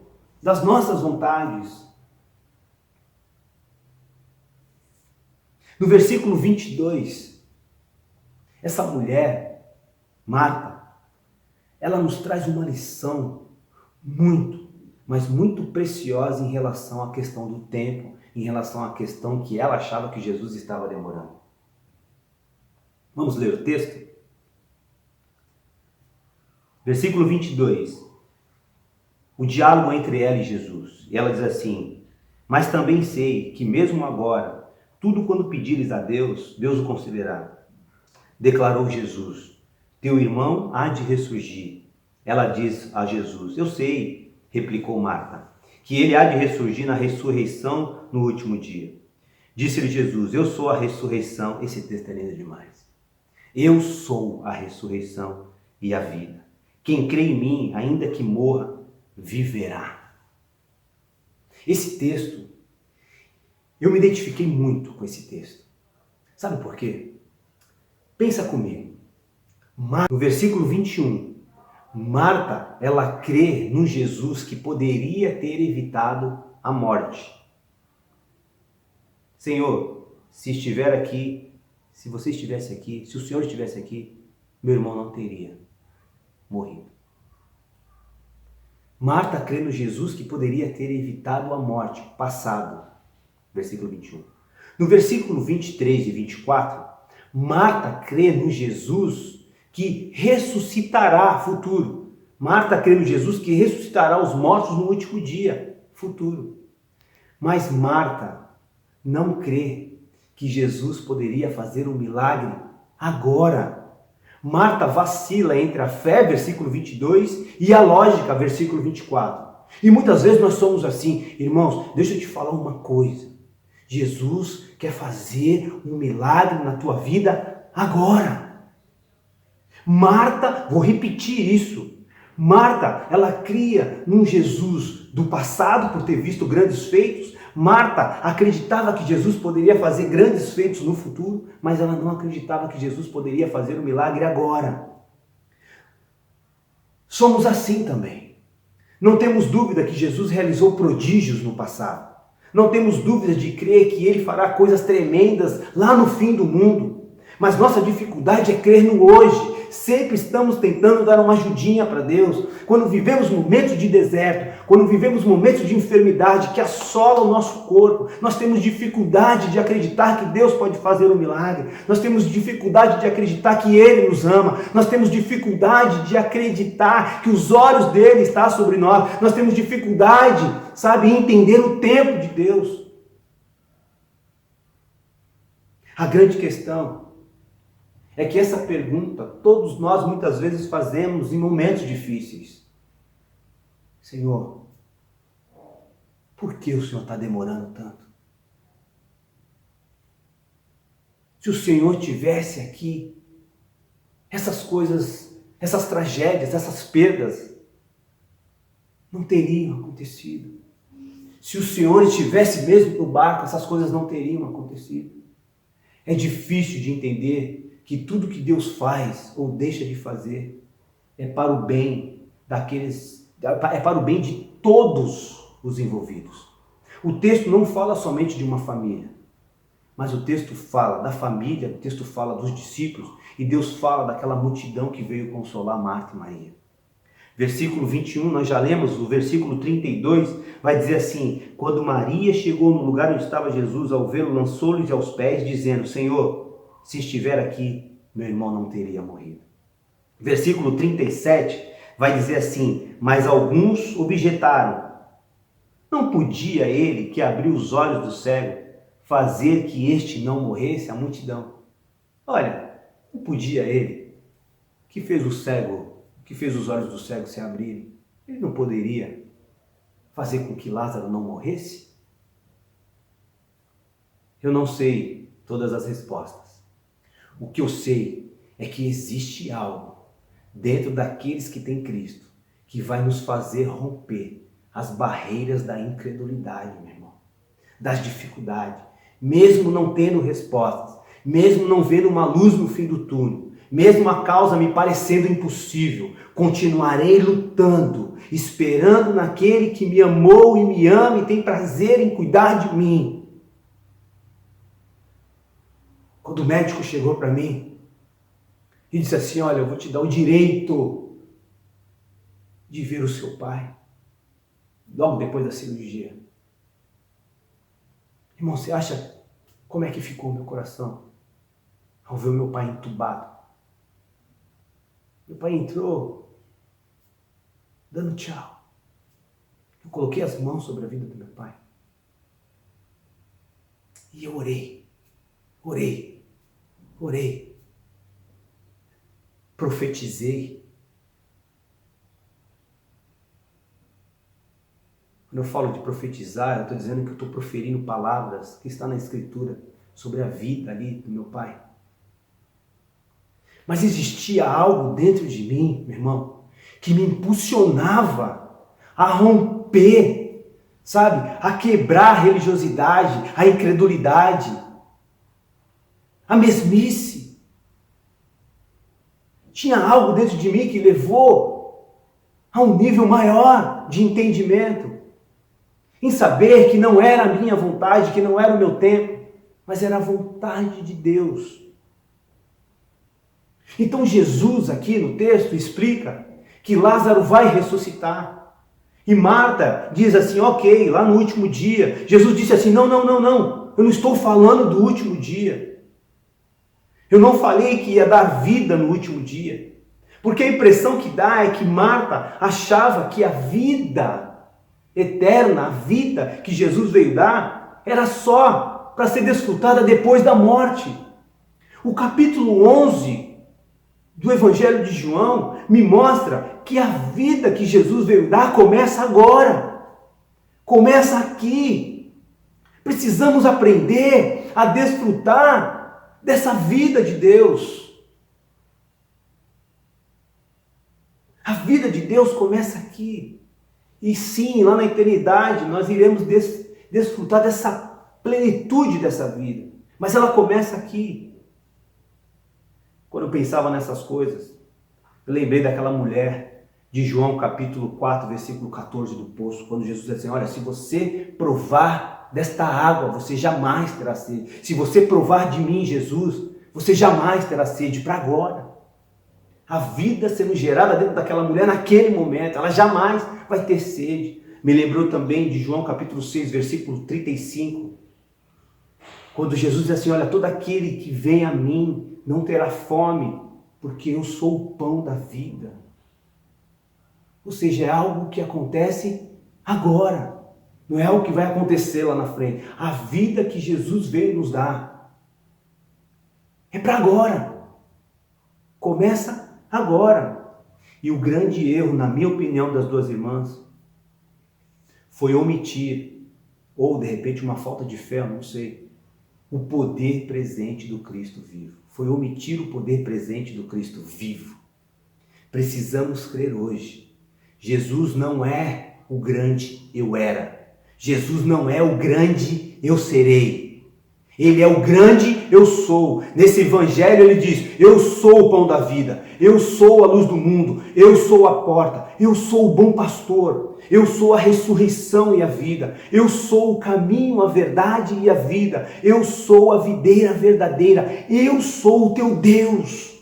das nossas vontades. No versículo 22, essa mulher, Marta, ela nos traz uma lição mas muito preciosa em relação à questão do tempo, em relação à questão que ela achava que Jesus estava demorando. Vamos ler o texto? Versículo 22. O diálogo entre ela e Jesus. E ela diz assim: mas também sei que mesmo agora, tudo quando pedires a Deus, Deus o concederá. Declarou Jesus: teu irmão há de ressurgir. Ela diz a Jesus: eu sei, replicou Marta, que ele há de ressurgir na ressurreição no último dia. Disse-lhe Jesus: eu sou a ressurreição. Esse texto é lindo demais. Eu sou a ressurreição e a vida. Quem crê em mim, ainda que morra, viverá. Esse texto, eu me identifiquei muito com esse texto. Sabe por quê? Pensa comigo. No versículo 21, Marta, ela crê no Jesus que poderia ter evitado a morte. Senhor, se estiver aqui, se você estivesse aqui, se o Senhor estivesse aqui, meu irmão não teria morrido. Marta crê no Jesus que poderia ter evitado a morte, passado. Versículo 21. No versículo 23 e 24, Marta crê no Jesus que ressuscitará, futuro. Marta crê no Jesus que ressuscitará os mortos no último dia, futuro. Mas Marta não crê que Jesus poderia fazer um milagre agora. Marta vacila entre a fé, versículo 22, e a lógica, versículo 24. E muitas vezes nós somos assim. Irmãos, deixa eu te falar uma coisa. Jesus quer fazer um milagre na tua vida agora. Marta, vou repetir isso. Marta, ela cria num Jesus do passado por ter visto grandes feitos. Marta acreditava que Jesus poderia fazer grandes feitos no futuro, mas ela não acreditava que Jesus poderia fazer um milagre agora. Somos assim também. Não temos dúvida que Jesus realizou prodígios no passado. Não temos dúvida de crer que Ele fará coisas tremendas lá no fim do mundo. Mas nossa dificuldade é crer no hoje. Sempre estamos tentando dar uma ajudinha para Deus. Quando vivemos momentos de deserto, quando vivemos momentos de enfermidade que assola o nosso corpo, nós temos dificuldade de acreditar que Deus pode fazer um milagre. Nós temos dificuldade de acreditar que Ele nos ama. Nós temos dificuldade de acreditar que os olhos dele estão sobre nós. Nós temos dificuldade, em entender o tempo de Deus. A grande questão é que essa pergunta todos nós muitas vezes fazemos em momentos difíceis. Senhor, por que o Senhor está demorando tanto? Se o Senhor tivesse aqui, essas coisas, essas tragédias, essas perdas não teriam acontecido. Se o Senhor estivesse mesmo no barco, essas coisas não teriam acontecido. É difícil de entender que tudo que Deus faz ou deixa de fazer é para o bem é para o bem de todos os envolvidos. O texto não fala somente de uma família, mas o texto fala da família, o texto fala dos discípulos, e Deus fala daquela multidão que veio consolar Marta e Maria. Versículo 21, nós já lemos, o versículo 32 vai dizer assim: quando Maria chegou no lugar onde estava Jesus, ao vê-lo, lançou-lhe aos pés, dizendo: Senhor, se estiver aqui, meu irmão não teria morrido. Versículo 37 vai dizer assim: mas alguns objetaram: não podia ele, que abriu os olhos do cego, fazer que este não morresse? A multidão. Olha, não podia ele, que fez o cego, que fez os olhos do cego se abrirem, ele não poderia fazer com que Lázaro não morresse? Eu não sei todas as respostas. O que eu sei é que existe algo dentro daqueles que têm Cristo que vai nos fazer romper as barreiras da incredulidade, meu irmão, das dificuldades, mesmo não tendo respostas, mesmo não vendo uma luz no fim do túnel, mesmo a causa me parecendo impossível, continuarei lutando, esperando naquele que me amou e me ama e tem prazer em cuidar de mim. Quando o médico chegou para mim e disse assim, olha, eu vou te dar o direito de ver o seu pai, logo depois da cirurgia. Irmão, você acha como é que ficou o meu coração ao ver o meu pai entubado? Meu pai entrou dando tchau. Eu coloquei as mãos sobre a vida do meu pai. E eu orei. Profetizei. Quando eu falo de profetizar, eu estou dizendo que eu estou proferindo palavras que estão na Escritura sobre a vida ali do meu pai. Mas existia algo dentro de mim, meu irmão, que me impulsionava a romper, sabe? A quebrar a religiosidade, a incredulidade, a mesmice. Tinha algo dentro de mim que levou a um nível maior de entendimento, em saber que não era a minha vontade, que não era o meu tempo, mas era a vontade de Deus. Então Jesus aqui no texto explica que Lázaro vai ressuscitar. E Marta diz assim, ok, lá no último dia. Jesus disse assim, não, eu não estou falando do último dia. Eu não falei que ia dar vida no último dia. Porque a impressão que dá é que Marta achava que a vida eterna, a vida que Jesus veio dar, era só para ser desfrutada depois da morte. O capítulo 11 do Evangelho de João me mostra que a vida que Jesus veio dar começa agora. Começa aqui. Precisamos aprender a desfrutar dessa vida de Deus. A vida de Deus começa aqui. E sim, lá na eternidade nós iremos desfrutar dessa plenitude dessa vida. Mas ela começa aqui. Quando eu pensava nessas coisas, eu lembrei daquela mulher de João capítulo 4, versículo 14 do poço, quando Jesus disse assim, olha, se você provar desta água, você jamais terá sede. Se você provar de mim, Jesus, você jamais terá sede para agora. A vida sendo gerada dentro daquela mulher naquele momento, ela jamais vai ter sede. Me lembrou também de João capítulo 6, versículo 35, quando Jesus diz assim, olha, todo aquele que vem a mim não terá fome, porque eu sou o pão da vida. Ou seja, é algo que acontece agora, não é algo que vai acontecer lá na frente. A vida que Jesus veio nos dar é para agora. Começa agora. E o grande erro, na minha opinião, das duas irmãs, foi omitir, ou de repente uma falta de fé, eu não sei, o poder presente do Cristo vivo. Foi omitir o poder presente do Cristo vivo. Precisamos crer hoje. Jesus não é o grande eu era. Jesus não é o grande eu serei. Ele é o grande eu sou. Nesse evangelho ele diz, eu sou o pão da vida, eu sou a luz do mundo, eu sou a porta, eu sou o bom pastor, eu sou a ressurreição e a vida, eu sou o caminho, a verdade e a vida, eu sou a videira verdadeira, eu sou o teu Deus.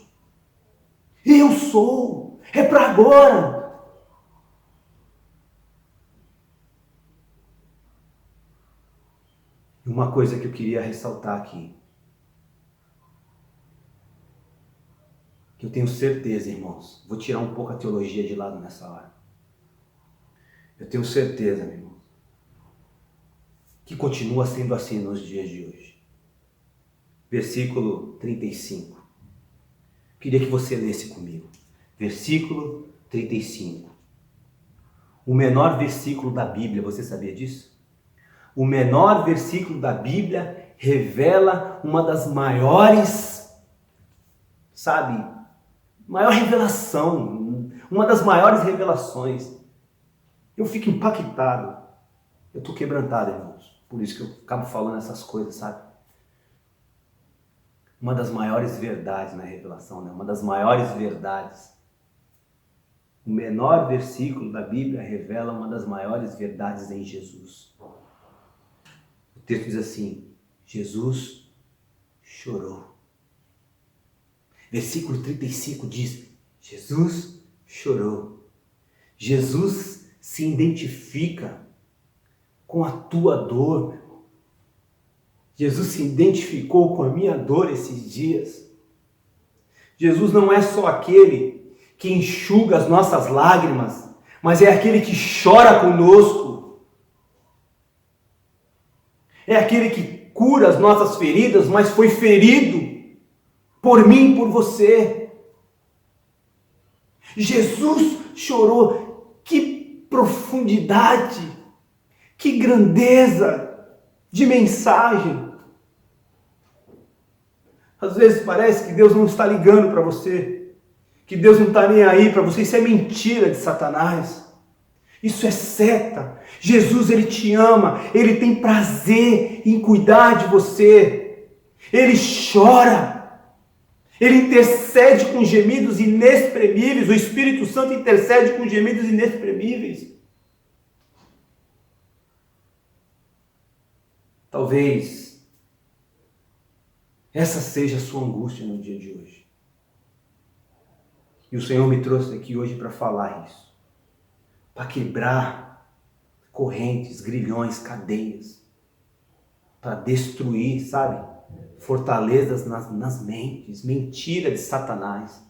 Eu sou. É para agora. Uma coisa que eu queria ressaltar aqui, que eu tenho certeza, irmãos, vou tirar um pouco a teologia de lado nessa hora. Eu tenho certeza, meu irmão, que continua sendo assim nos dias de hoje. Versículo 35. Queria que você lesse comigo. Versículo 35. O menor versículo da Bíblia, você sabia disso? O menor versículo da Bíblia revela uma das maiores, maior revelação, uma das maiores revelações. Eu fico impactado. Eu estou quebrantado, irmãos. Por isso que eu acabo falando essas coisas, sabe? Uma das maiores verdades na revelação, né? Uma das maiores verdades. O menor versículo da Bíblia revela uma das maiores verdades em Jesus. O texto diz assim: Jesus chorou. Versículo 35 diz: Jesus chorou. Jesus se identifica com a tua dor. Jesus se identificou com a minha dor esses dias. Jesus não é só aquele que enxuga as nossas lágrimas, mas é aquele que chora conosco. É aquele que cura as nossas feridas, mas foi ferido por mim e por você. Jesus chorou. Que profundidade, que grandeza de mensagem. Às vezes parece que Deus não está ligando para você, que Deus não está nem aí para você. Isso é mentira de Satanás. Isso é seta. Jesus, Ele te ama, Ele tem prazer em cuidar de você. Ele chora, Ele intercede com gemidos inexprimíveis. O Espírito Santo intercede com gemidos inexprimíveis. Talvez essa seja a sua angústia no dia de hoje. E o Senhor me trouxe aqui hoje para falar isso. Para quebrar correntes, grilhões, cadeias. Para destruir, fortalezas nas mentes. Mentira de Satanás.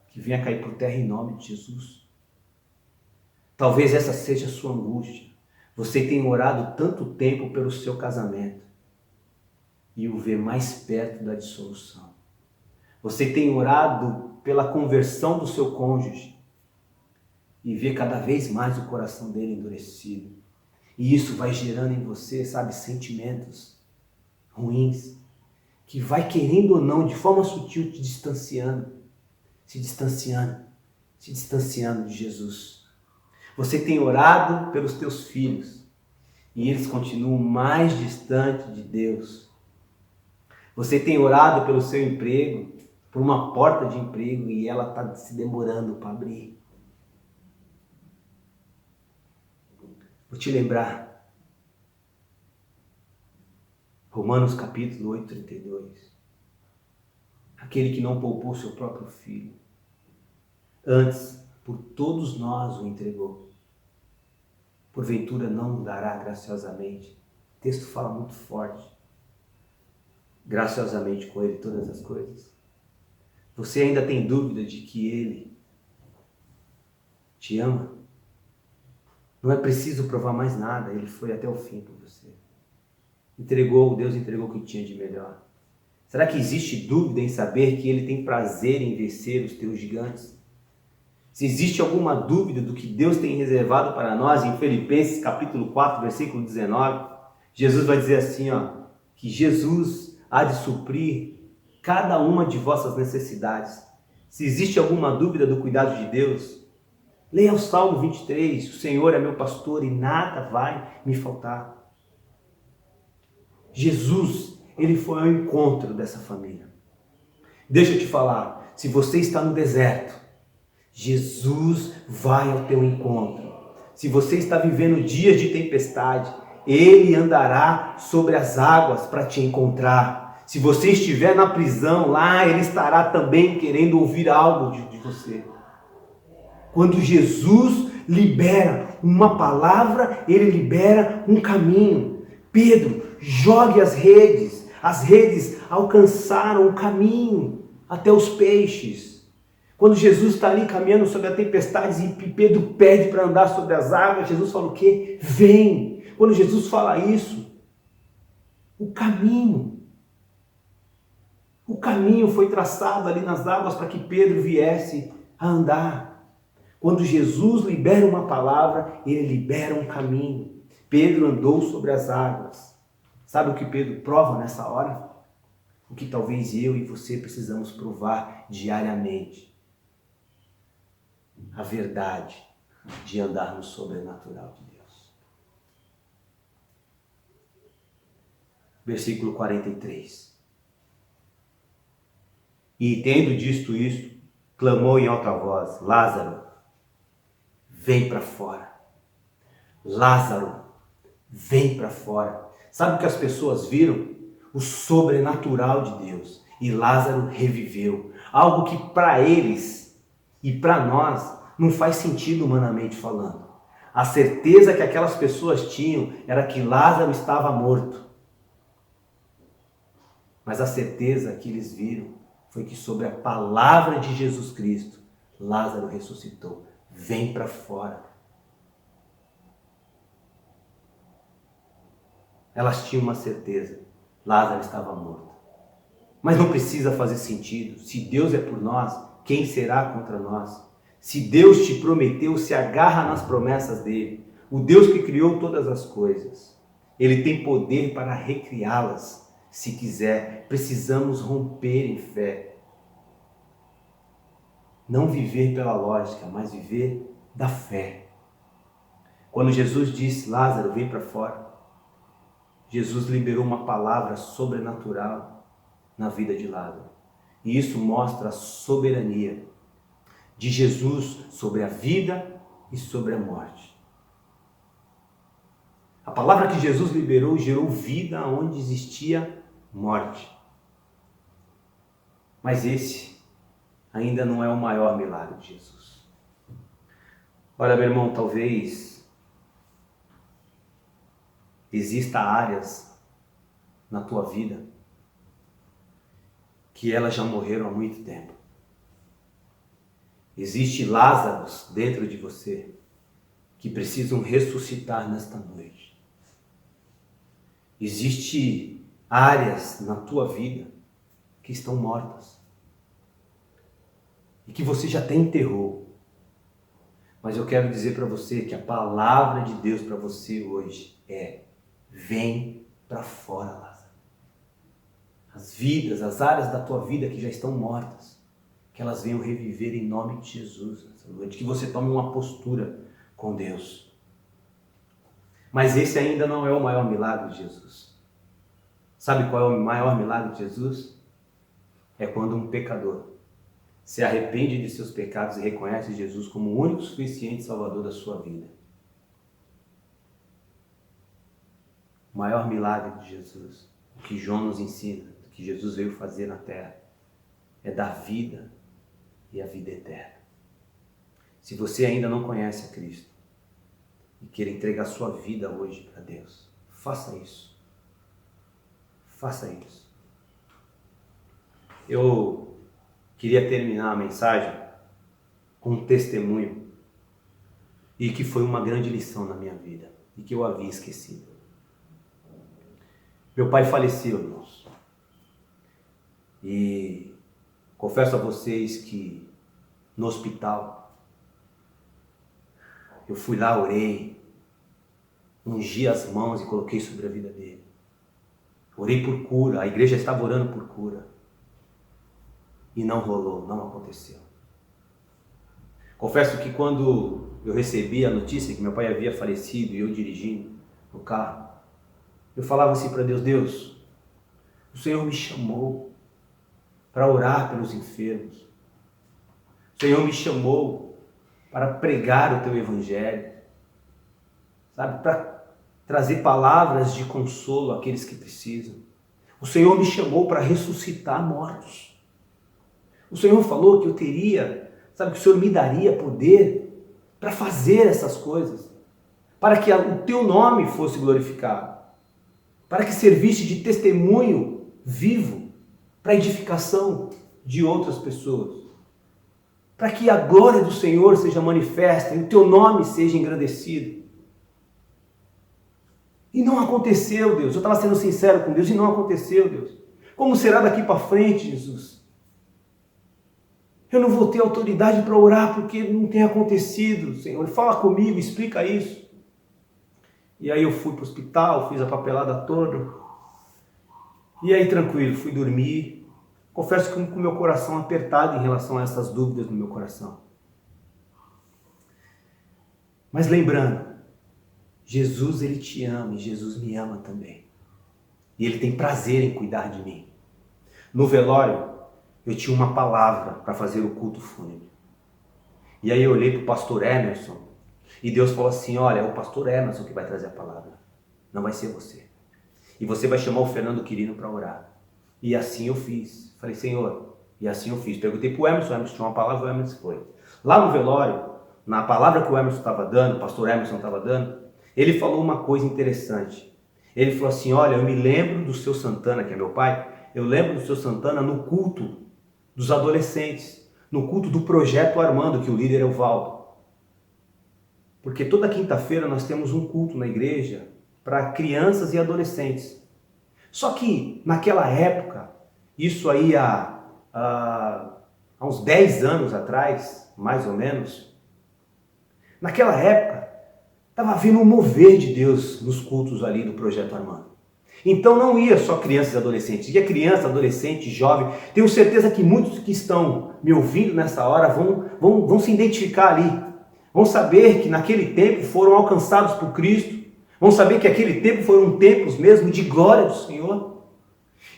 Que venha cair por terra em nome de Jesus. Talvez essa seja a sua angústia. Você tem orado tanto tempo pelo seu casamento e o vê mais perto da dissolução. Você tem orado pela conversão do seu cônjuge e vê cada vez mais o coração dele endurecido. E isso vai gerando em você, sentimentos ruins, que vai, querendo ou não, de forma sutil, te distanciando, se distanciando de Jesus. Você tem orado pelos teus filhos e eles continuam mais distantes de Deus. Você tem orado pelo seu emprego, por uma porta de emprego, e ela está se demorando para abrir. Vou te lembrar. Romanos capítulo 8, 32. Aquele que não poupou seu próprio filho, antes por todos nós o entregou. Porventura não dará graciosamente. O texto fala muito forte. Graciosamente com ele todas as coisas. Você ainda tem dúvida de que ele te ama? Não é preciso provar mais nada. Ele foi até o fim por você. Deus entregou o que tinha de melhor. Será que existe dúvida em saber que ele tem prazer em vencer os teus gigantes? Se existe alguma dúvida do que Deus tem reservado para nós, em Filipenses capítulo 4, versículo 19, Jesus vai dizer assim, que Jesus há de suprir cada uma de vossas necessidades. Se existe alguma dúvida do cuidado de Deus, leia o Salmo 23, o Senhor é meu pastor e nada vai me faltar. Jesus, Ele foi ao encontro dessa família. Deixa eu te falar, se você está no deserto, Jesus vai ao teu encontro. Se você está vivendo dias de tempestade, Ele andará sobre as águas para te encontrar. Se você estiver na prisão, lá Ele estará também querendo ouvir algo de você. Quando Jesus libera uma palavra, Ele libera um caminho. Pedro, jogue as redes. As redes alcançaram o caminho até os peixes. Quando Jesus está ali caminhando sobre as tempestades e Pedro pede para andar sobre as águas, Jesus fala o quê? Vem. Quando Jesus fala isso, O caminho. O caminho foi traçado ali nas águas para que Pedro viesse a andar. Quando Jesus libera uma palavra, ele libera um caminho. Pedro andou sobre as águas. Sabe o que Pedro prova nessa hora? O que talvez eu e você precisamos provar diariamente. A verdade de andar no sobrenatural de Deus. Versículo 43. E tendo dito isto, clamou em alta voz: Lázaro, vem para fora. Lázaro, vem para fora. Sabe o que as pessoas viram? O sobrenatural de Deus. E Lázaro reviveu. Algo que para eles e para nós não faz sentido humanamente falando. A certeza que aquelas pessoas tinham era que Lázaro estava morto. Mas a certeza que eles viram foi que sobre a palavra de Jesus Cristo, Lázaro ressuscitou. Vem para fora. Elas tinham uma certeza. Lázaro estava morto. Mas não precisa fazer sentido. Se Deus é por nós, quem será contra nós? Se Deus te prometeu, se agarra nas promessas dele. O Deus que criou todas as coisas. Ele tem poder para recriá-las. Se quiser, precisamos romper em fé. Não viver pela lógica, mas viver da fé. Quando Jesus disse, Lázaro, vem para fora, Jesus liberou uma palavra sobrenatural na vida de Lázaro. E isso mostra a soberania de Jesus sobre a vida e sobre a morte. A palavra que Jesus liberou gerou vida onde existia morte. Mas esse ainda não é o maior milagre de Jesus. Olha, meu irmão, talvez exista áreas na tua vida que elas já morreram há muito tempo. Existe Lázaros dentro de você que precisam ressuscitar nesta noite. Existe áreas na tua vida que estão mortas e que você já até enterrou. Mas eu quero dizer para você que a palavra de Deus para você hoje é: vem para fora, Lázaro. As vidas, as áreas da tua vida que já estão mortas, que elas venham reviver em nome de Jesus nessa noite, que você tome uma postura com Deus. Mas esse ainda não é o maior milagre de Jesus. Sabe qual é o maior milagre de Jesus? É quando um pecador se arrepende de seus pecados e reconhece Jesus como o único suficiente Salvador da sua vida. O maior milagre de Jesus, o que João nos ensina, o que Jesus veio fazer na terra, é dar vida e a vida eterna. Se você ainda não conhece a Cristo e quer entregar sua vida hoje para Deus, faça isso. Faça isso. Eu queria terminar a mensagem com um testemunho e que foi uma grande lição na minha vida e que eu havia esquecido. Meu pai faleceu, irmãos. E confesso a vocês que no hospital eu fui lá, orei, ungi as mãos e coloquei sobre a vida dele. Orei por cura, a igreja estava orando por cura. E não rolou, não aconteceu. Confesso que quando eu recebi a notícia que meu pai havia falecido e eu dirigindo no carro, eu falava assim para Deus: Deus, o Senhor me chamou para orar pelos enfermos. O Senhor me chamou para pregar o teu evangelho, sabe, para trazer palavras de consolo àqueles que precisam. O Senhor me chamou para ressuscitar mortos. O Senhor falou que eu teria, sabe, que o Senhor me daria poder para fazer essas coisas, para que o teu nome fosse glorificado, para que servisse de testemunho vivo para a edificação de outras pessoas, para que a glória do Senhor seja manifesta e o teu nome seja engrandecido. E não aconteceu, Deus. Eu estava sendo sincero com Deus e não aconteceu, Deus. Como será daqui para frente, Jesus? Eu não vou ter autoridade para orar porque não tem acontecido, Senhor. Fala comigo, explica isso. E aí eu fui para o hospital, fiz a papelada toda. E aí tranquilo, fui dormir. Confesso que com o meu coração apertado em relação a essas dúvidas no meu coração. Mas lembrando, Jesus, ele te ama e Jesus me ama também. E ele tem prazer em cuidar de mim. No velório, eu tinha uma palavra para fazer o culto fúnebre. E aí eu olhei para o pastor Emerson e Deus falou assim, olha, é o pastor Emerson que vai trazer a palavra. Não vai ser você. E você vai chamar o Fernando Quirino para orar. E assim eu fiz. Falei, Senhor, e assim eu fiz. Perguntei para o Emerson tinha uma palavra, o Emerson foi. Lá no velório, na palavra que o Emerson estava dando, o pastor Emerson estava dando, ele falou uma coisa interessante. Ele falou assim, olha, eu me lembro do seu Santana, que é meu pai, eu lembro do seu Santana no culto dos adolescentes, no culto do Projeto Armando, que o líder é o Valdo. Porque toda quinta-feira nós temos um culto na igreja para crianças e adolescentes. Só que naquela época, isso aí há uns 10 anos atrás, mais ou menos, naquela época, estava havendo um mover de Deus nos cultos ali do Projeto Armando. Então não ia só crianças e adolescentes, ia criança, adolescente, jovem. Tenho certeza que muitos que estão me ouvindo nessa hora vão se identificar ali. Vão saber que naquele tempo foram alcançados por Cristo. Vão saber que aquele tempo foram tempos mesmo de glória do Senhor.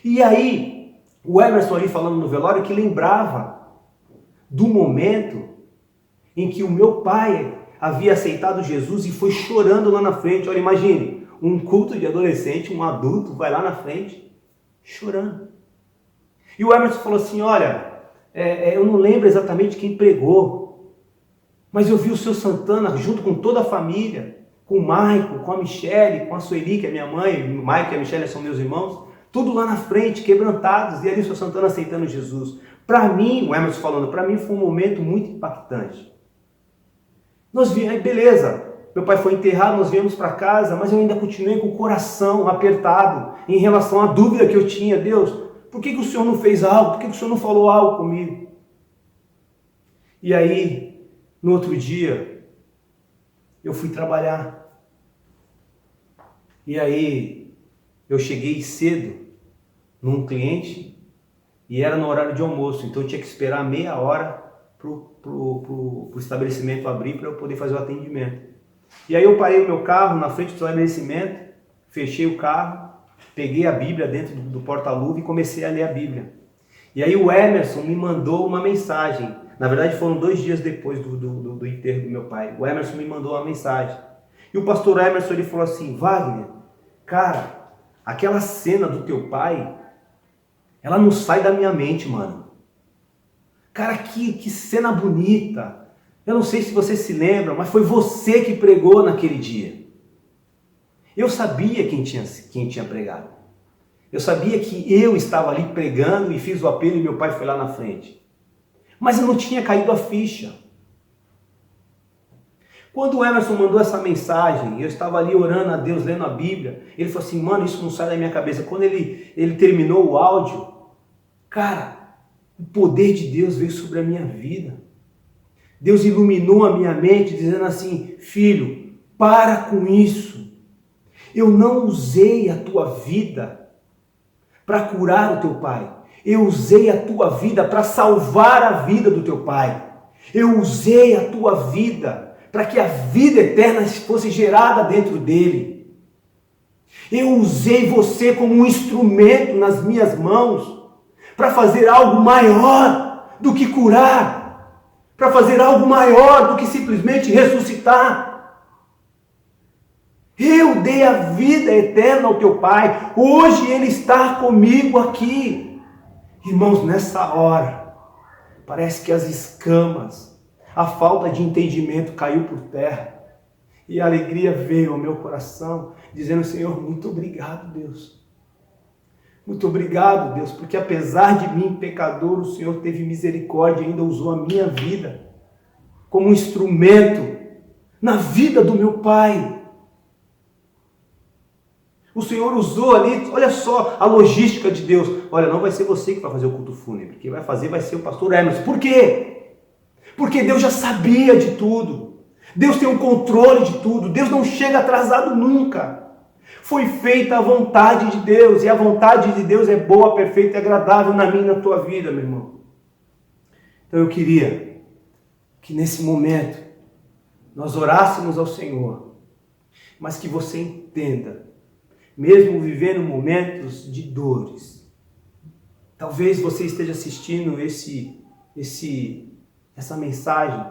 E aí, o Emerson ali falando no velório que lembrava do momento em que o meu pai havia aceitado Jesus e foi chorando lá na frente. Olha, imagine, um culto de adolescente, um adulto vai lá na frente chorando. E o Emerson falou assim, olha, eu não lembro exatamente quem pregou, mas eu vi o seu Santana junto com toda a família, com o Maico, com a Michele, com a Sueli, que é minha mãe, o Maico e a Michele são meus irmãos, tudo lá na frente, quebrantados, e ali o seu Santana aceitando Jesus. Para mim, o Emerson falando, para mim foi um momento muito impactante. Nós vimos, beleza, meu pai foi enterrado, nós viemos para casa, mas eu ainda continuei com o coração apertado em relação à dúvida que eu tinha. Deus, por que o Senhor não fez algo? Por que o Senhor não falou algo comigo? E aí, no outro dia, eu fui trabalhar. E aí, eu cheguei cedo num cliente e era no horário de almoço, então eu tinha que esperar meia hora para o estabelecimento abrir para eu poder fazer o atendimento. E aí eu parei o meu carro na frente do estabelecimento, fechei o carro, peguei a Bíblia dentro do porta-luva e comecei a ler a Bíblia. E aí o Emerson me mandou uma mensagem. Na verdade foram 2 dias depois do enterro do meu pai. O Emerson me mandou uma mensagem. E o pastor Emerson ele falou assim, Wagner, cara, aquela cena do teu pai, ela não sai da minha mente, mano. Cara, que cena bonita. Eu não sei se você se lembra, mas foi você que pregou naquele dia. Eu sabia quem tinha pregado. Eu sabia que eu estava ali pregando e fiz o apelo e meu pai foi lá na frente. Mas eu não tinha caído a ficha. Quando o Emerson mandou essa mensagem, eu estava ali orando a Deus, lendo a Bíblia, ele falou assim, mano, isso não sai da minha cabeça. Quando ele terminou o áudio, cara, o poder de Deus veio sobre a minha vida. Deus iluminou a minha mente, dizendo assim, filho, para com isso. Eu não usei a tua vida para curar o teu pai. Eu usei a tua vida para salvar a vida do teu pai. Eu usei a tua vida para que a vida eterna fosse gerada dentro dele. Eu usei você como um instrumento nas minhas mãos para fazer algo maior do que curar, para fazer algo maior do que simplesmente ressuscitar. Eu dei a vida eterna ao teu pai, hoje ele está comigo aqui. Irmãos, nessa hora, parece que as escamas, a falta de entendimento caiu por terra, e a alegria veio ao meu coração, dizendo, Senhor, muito obrigado, Deus. Muito obrigado, Deus, porque apesar de mim, pecador, o Senhor teve misericórdia e ainda usou a minha vida como um instrumento na vida do meu pai. O Senhor usou ali, olha só a logística de Deus. Olha, não vai ser você que vai fazer o culto fúnebre. Quem vai fazer vai ser o pastor Emerson. Por quê? Porque Deus já sabia de tudo. Deus tem o controle de tudo. Deus não chega atrasado nunca. Foi feita a vontade de Deus. E a vontade de Deus é boa, perfeita e agradável na minha e na tua vida, meu irmão. Então eu queria que nesse momento nós orássemos ao Senhor. Mas que você entenda, mesmo vivendo momentos de dores, talvez você esteja assistindo essa mensagem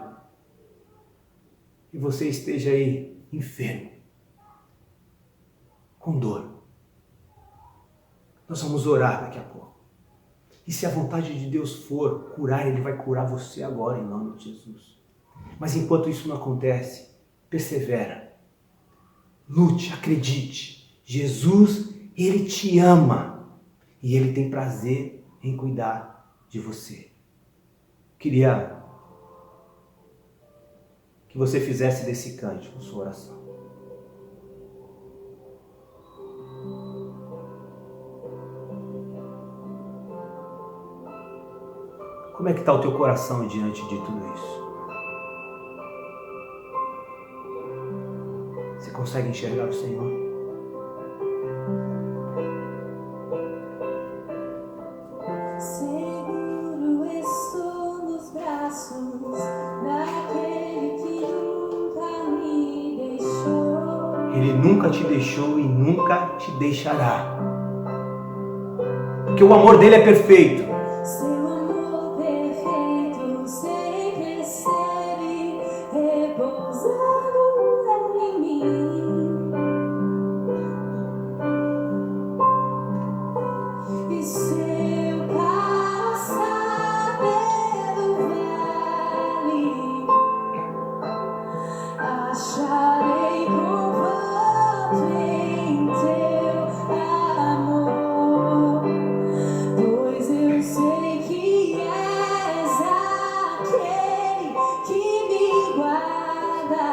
e você esteja aí enfermo, com dor. Nós vamos orar daqui a pouco. E se a vontade de Deus for curar, Ele vai curar você agora em nome de Jesus. Mas enquanto isso não acontece, persevera. Lute, acredite. Jesus, Ele te ama. E Ele tem prazer em cuidar de você. Queria que você fizesse desse cântico sua oração. Como é que está o teu coração diante de tudo isso? Você consegue enxergar o Senhor? Seguro estou nos braços daquele que nunca me deixou. Ele nunca te deixou e nunca te deixará. Porque o amor dele é perfeito. Seu amor perfeito sempre esteve repousando em mim. E se eu passar pelo vale, acharei conforto em teu amor, pois eu sei que és aquele que me guarda,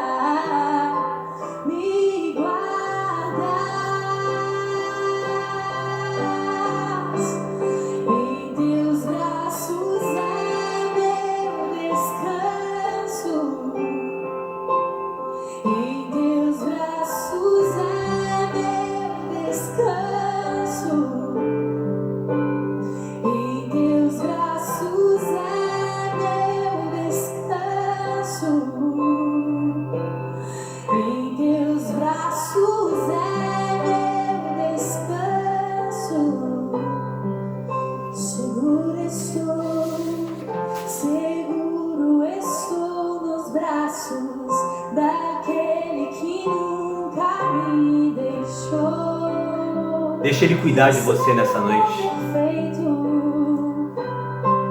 me guardas. Em teus braços é meu descanso. Em teus braços é meu descanso. Em teus braços é meu descanso. Em teus braços é meu descanso. Seguro estou nos braços daquele que nunca me deixou. Deixa Ele cuidar de você nessa noite. Perfeito,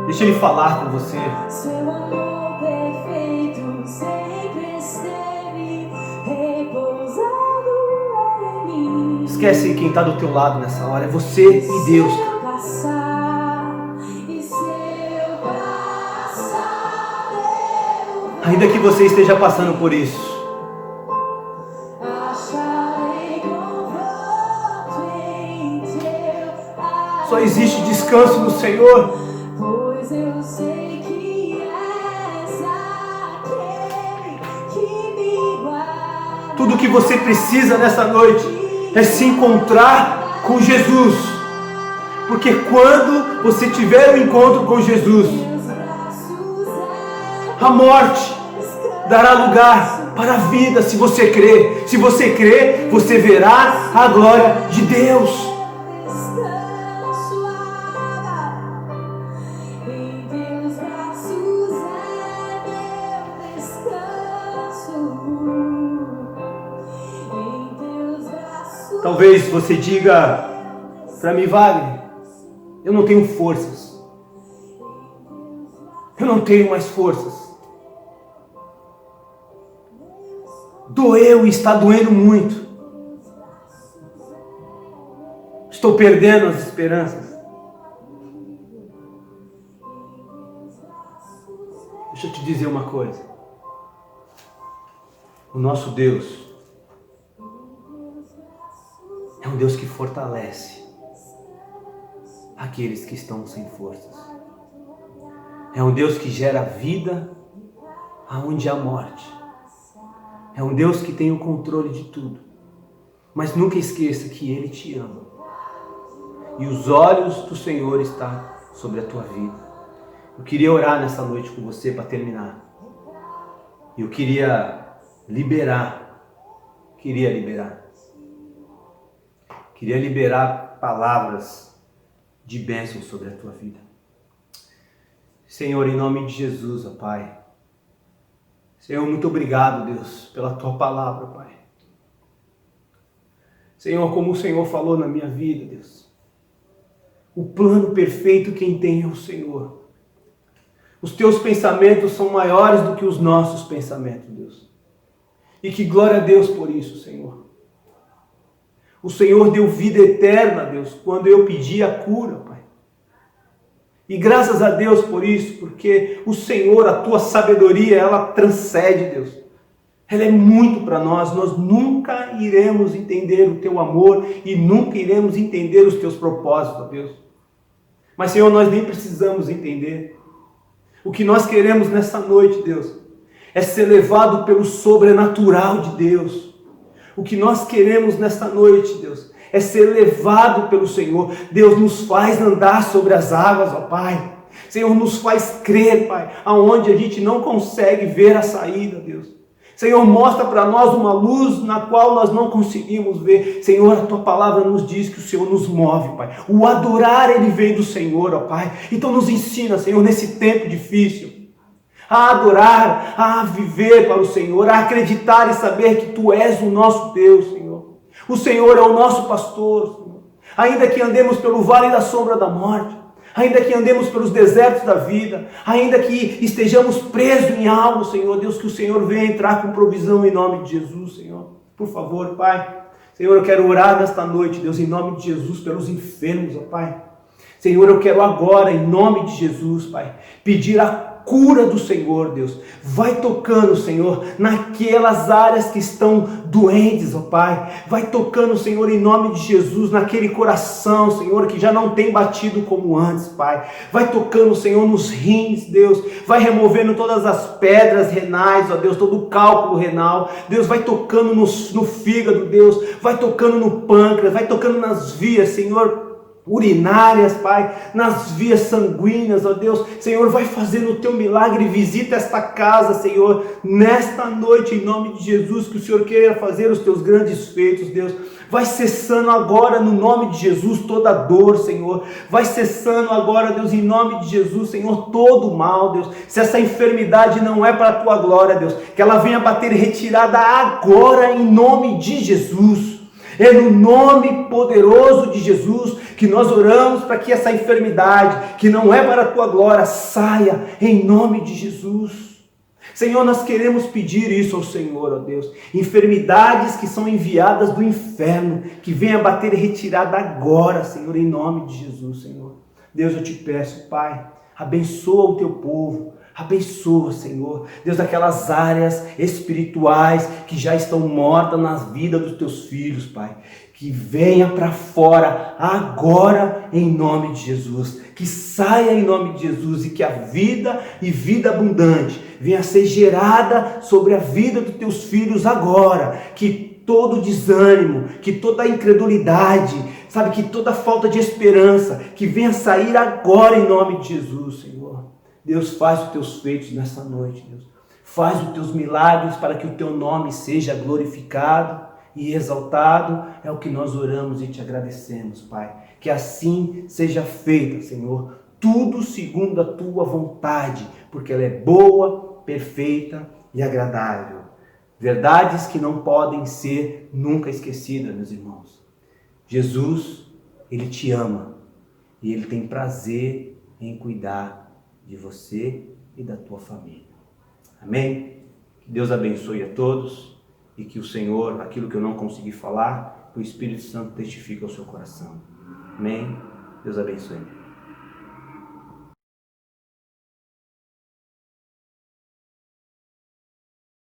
Deixa Ele falar com você. seu amor perfeito sempre esteve repousado em mim. Esquece quem está do teu lado nessa hora. É você e Deus. Se eu passar, e se eu passar pelo Ainda que você esteja passando por isso, acharei conforto em teu amor, só existe descanso no Senhor. pois eu sei que és aquele que me guarda. Tudo que você precisa nessa noite é se encontrar com Jesus. Porque quando você tiver o encontro com Jesus, Teus braços é a morte dará lugar para a vida, se você crer. Se você crer, você verá a glória de Deus. descanso, em teus braços é meu descanso. Em teus braços Talvez você diga para mim, Wagner, eu não tenho forças. Eu não tenho mais forças. Doeu e está doendo muito. Estou perdendo as esperanças. Deixa eu te dizer uma coisa. O nosso Deus é um um Deus que fortalece aqueles que estão sem forças. É um Deus que gera vida aonde há morte. É um Deus que tem o controle de tudo. Mas nunca esqueça que Ele te ama. E os olhos do Senhor estão sobre a tua vida. Eu queria orar nessa noite com você para terminar. Eu queria liberar palavras de bênção sobre a tua vida. Senhor, em nome de Jesus, ó Pai. Senhor, muito obrigado, Deus, pela tua palavra, Pai. Senhor, como o Senhor falou na minha vida, Deus. O plano perfeito quem tem é o Senhor. Os teus pensamentos são maiores do que os nossos pensamentos, Deus. E que glória a Deus por isso, Senhor. O Senhor deu vida eterna, Deus, quando eu pedi a cura, Pai. E graças a Deus por isso, porque o Senhor, a tua sabedoria, ela transcende, Deus. Ela é muito para nós nunca iremos entender o teu amor e nunca iremos entender os teus propósitos, ó Deus. Mas, Senhor, nós nem precisamos entender. O que nós queremos nessa noite, Deus, é ser levado pelo sobrenatural de Deus. O que nós queremos nessa noite, Deus, é ser levado pelo Senhor. Deus nos faz andar sobre as águas, ó Pai. Senhor, nos faz crer, Pai, aonde a gente não consegue ver a saída, Deus. Senhor, mostra para nós uma luz na qual nós não conseguimos ver. Senhor, a tua palavra nos diz que o Senhor nos move, Pai. O adorar, ele vem do Senhor, ó Pai. Então nos ensina, Senhor, nesse tempo difícil, a adorar, a viver para o Senhor, a acreditar e saber que Tu és o nosso Deus, Senhor. O Senhor é o nosso pastor, Senhor. Ainda que andemos pelo vale da sombra da morte, ainda que andemos pelos desertos da vida, ainda que estejamos presos em algo, Senhor, Deus, que o Senhor venha entrar com provisão em nome de Jesus, Senhor. Por favor, Pai. Senhor, eu quero orar nesta noite, Deus, em nome de Jesus, pelos enfermos, ó Pai. Senhor, eu quero agora, em nome de Jesus, Pai, pedir a cura do Senhor, Deus. Vai tocando, Senhor, naquelas áreas que estão doentes, ó Pai. Vai tocando, Senhor, em nome de Jesus, naquele coração, Senhor, que já não tem batido como antes, Pai. Vai tocando, Senhor, nos rins, Deus. Vai removendo todas as pedras renais, ó Deus, todo o cálculo renal. Deus, vai tocando no fígado, Deus. Vai tocando no pâncreas, vai tocando nas vias, Senhor, urinárias, Pai, nas vias sanguíneas, ó Deus. Senhor, vai fazendo o teu milagre, visita esta casa, Senhor, nesta noite, em nome de Jesus, que o Senhor queira fazer os teus grandes feitos, Deus. Vai cessando agora, no nome de Jesus, toda dor, Senhor. Vai cessando agora, Deus, em nome de Jesus, Senhor, todo o mal, Deus. Se essa enfermidade não é para a tua glória, Deus, que ela venha bater retirada agora, em nome de Jesus. É no nome poderoso de Jesus que nós oramos para que essa enfermidade, que não é para a tua glória, saia em nome de Jesus. Senhor, nós queremos pedir isso ao Senhor, ó Deus. Enfermidades que são enviadas do inferno, que venha bater retirada agora, Senhor, em nome de Jesus, Senhor. Deus, eu te peço, Pai, abençoa o teu povo. Abençoa, Senhor, Deus, aquelas áreas espirituais que já estão mortas na vida dos teus filhos, Pai. Que venha para fora agora em nome de Jesus. Que saia em nome de Jesus e que a vida e vida abundante venha a ser gerada sobre a vida dos teus filhos agora. Que todo desânimo, que toda incredulidade, sabe, que toda falta de esperança, que venha sair agora em nome de Jesus, Senhor. Deus, faz os teus feitos nessa noite, Deus. Faz os teus milagres para que o teu nome seja glorificado e exaltado. É o que nós oramos e te agradecemos, Pai. Que assim seja feita, Senhor, tudo segundo a tua vontade, porque ela é boa, perfeita e agradável. Verdades que não podem ser nunca esquecidas, meus irmãos. Jesus, Ele te ama e Ele tem prazer em cuidar de você e da tua família. Amém? Que Deus abençoe a todos e que o Senhor, aquilo que eu não consegui falar, o Espírito Santo testifique ao seu coração. Amém? Deus abençoe.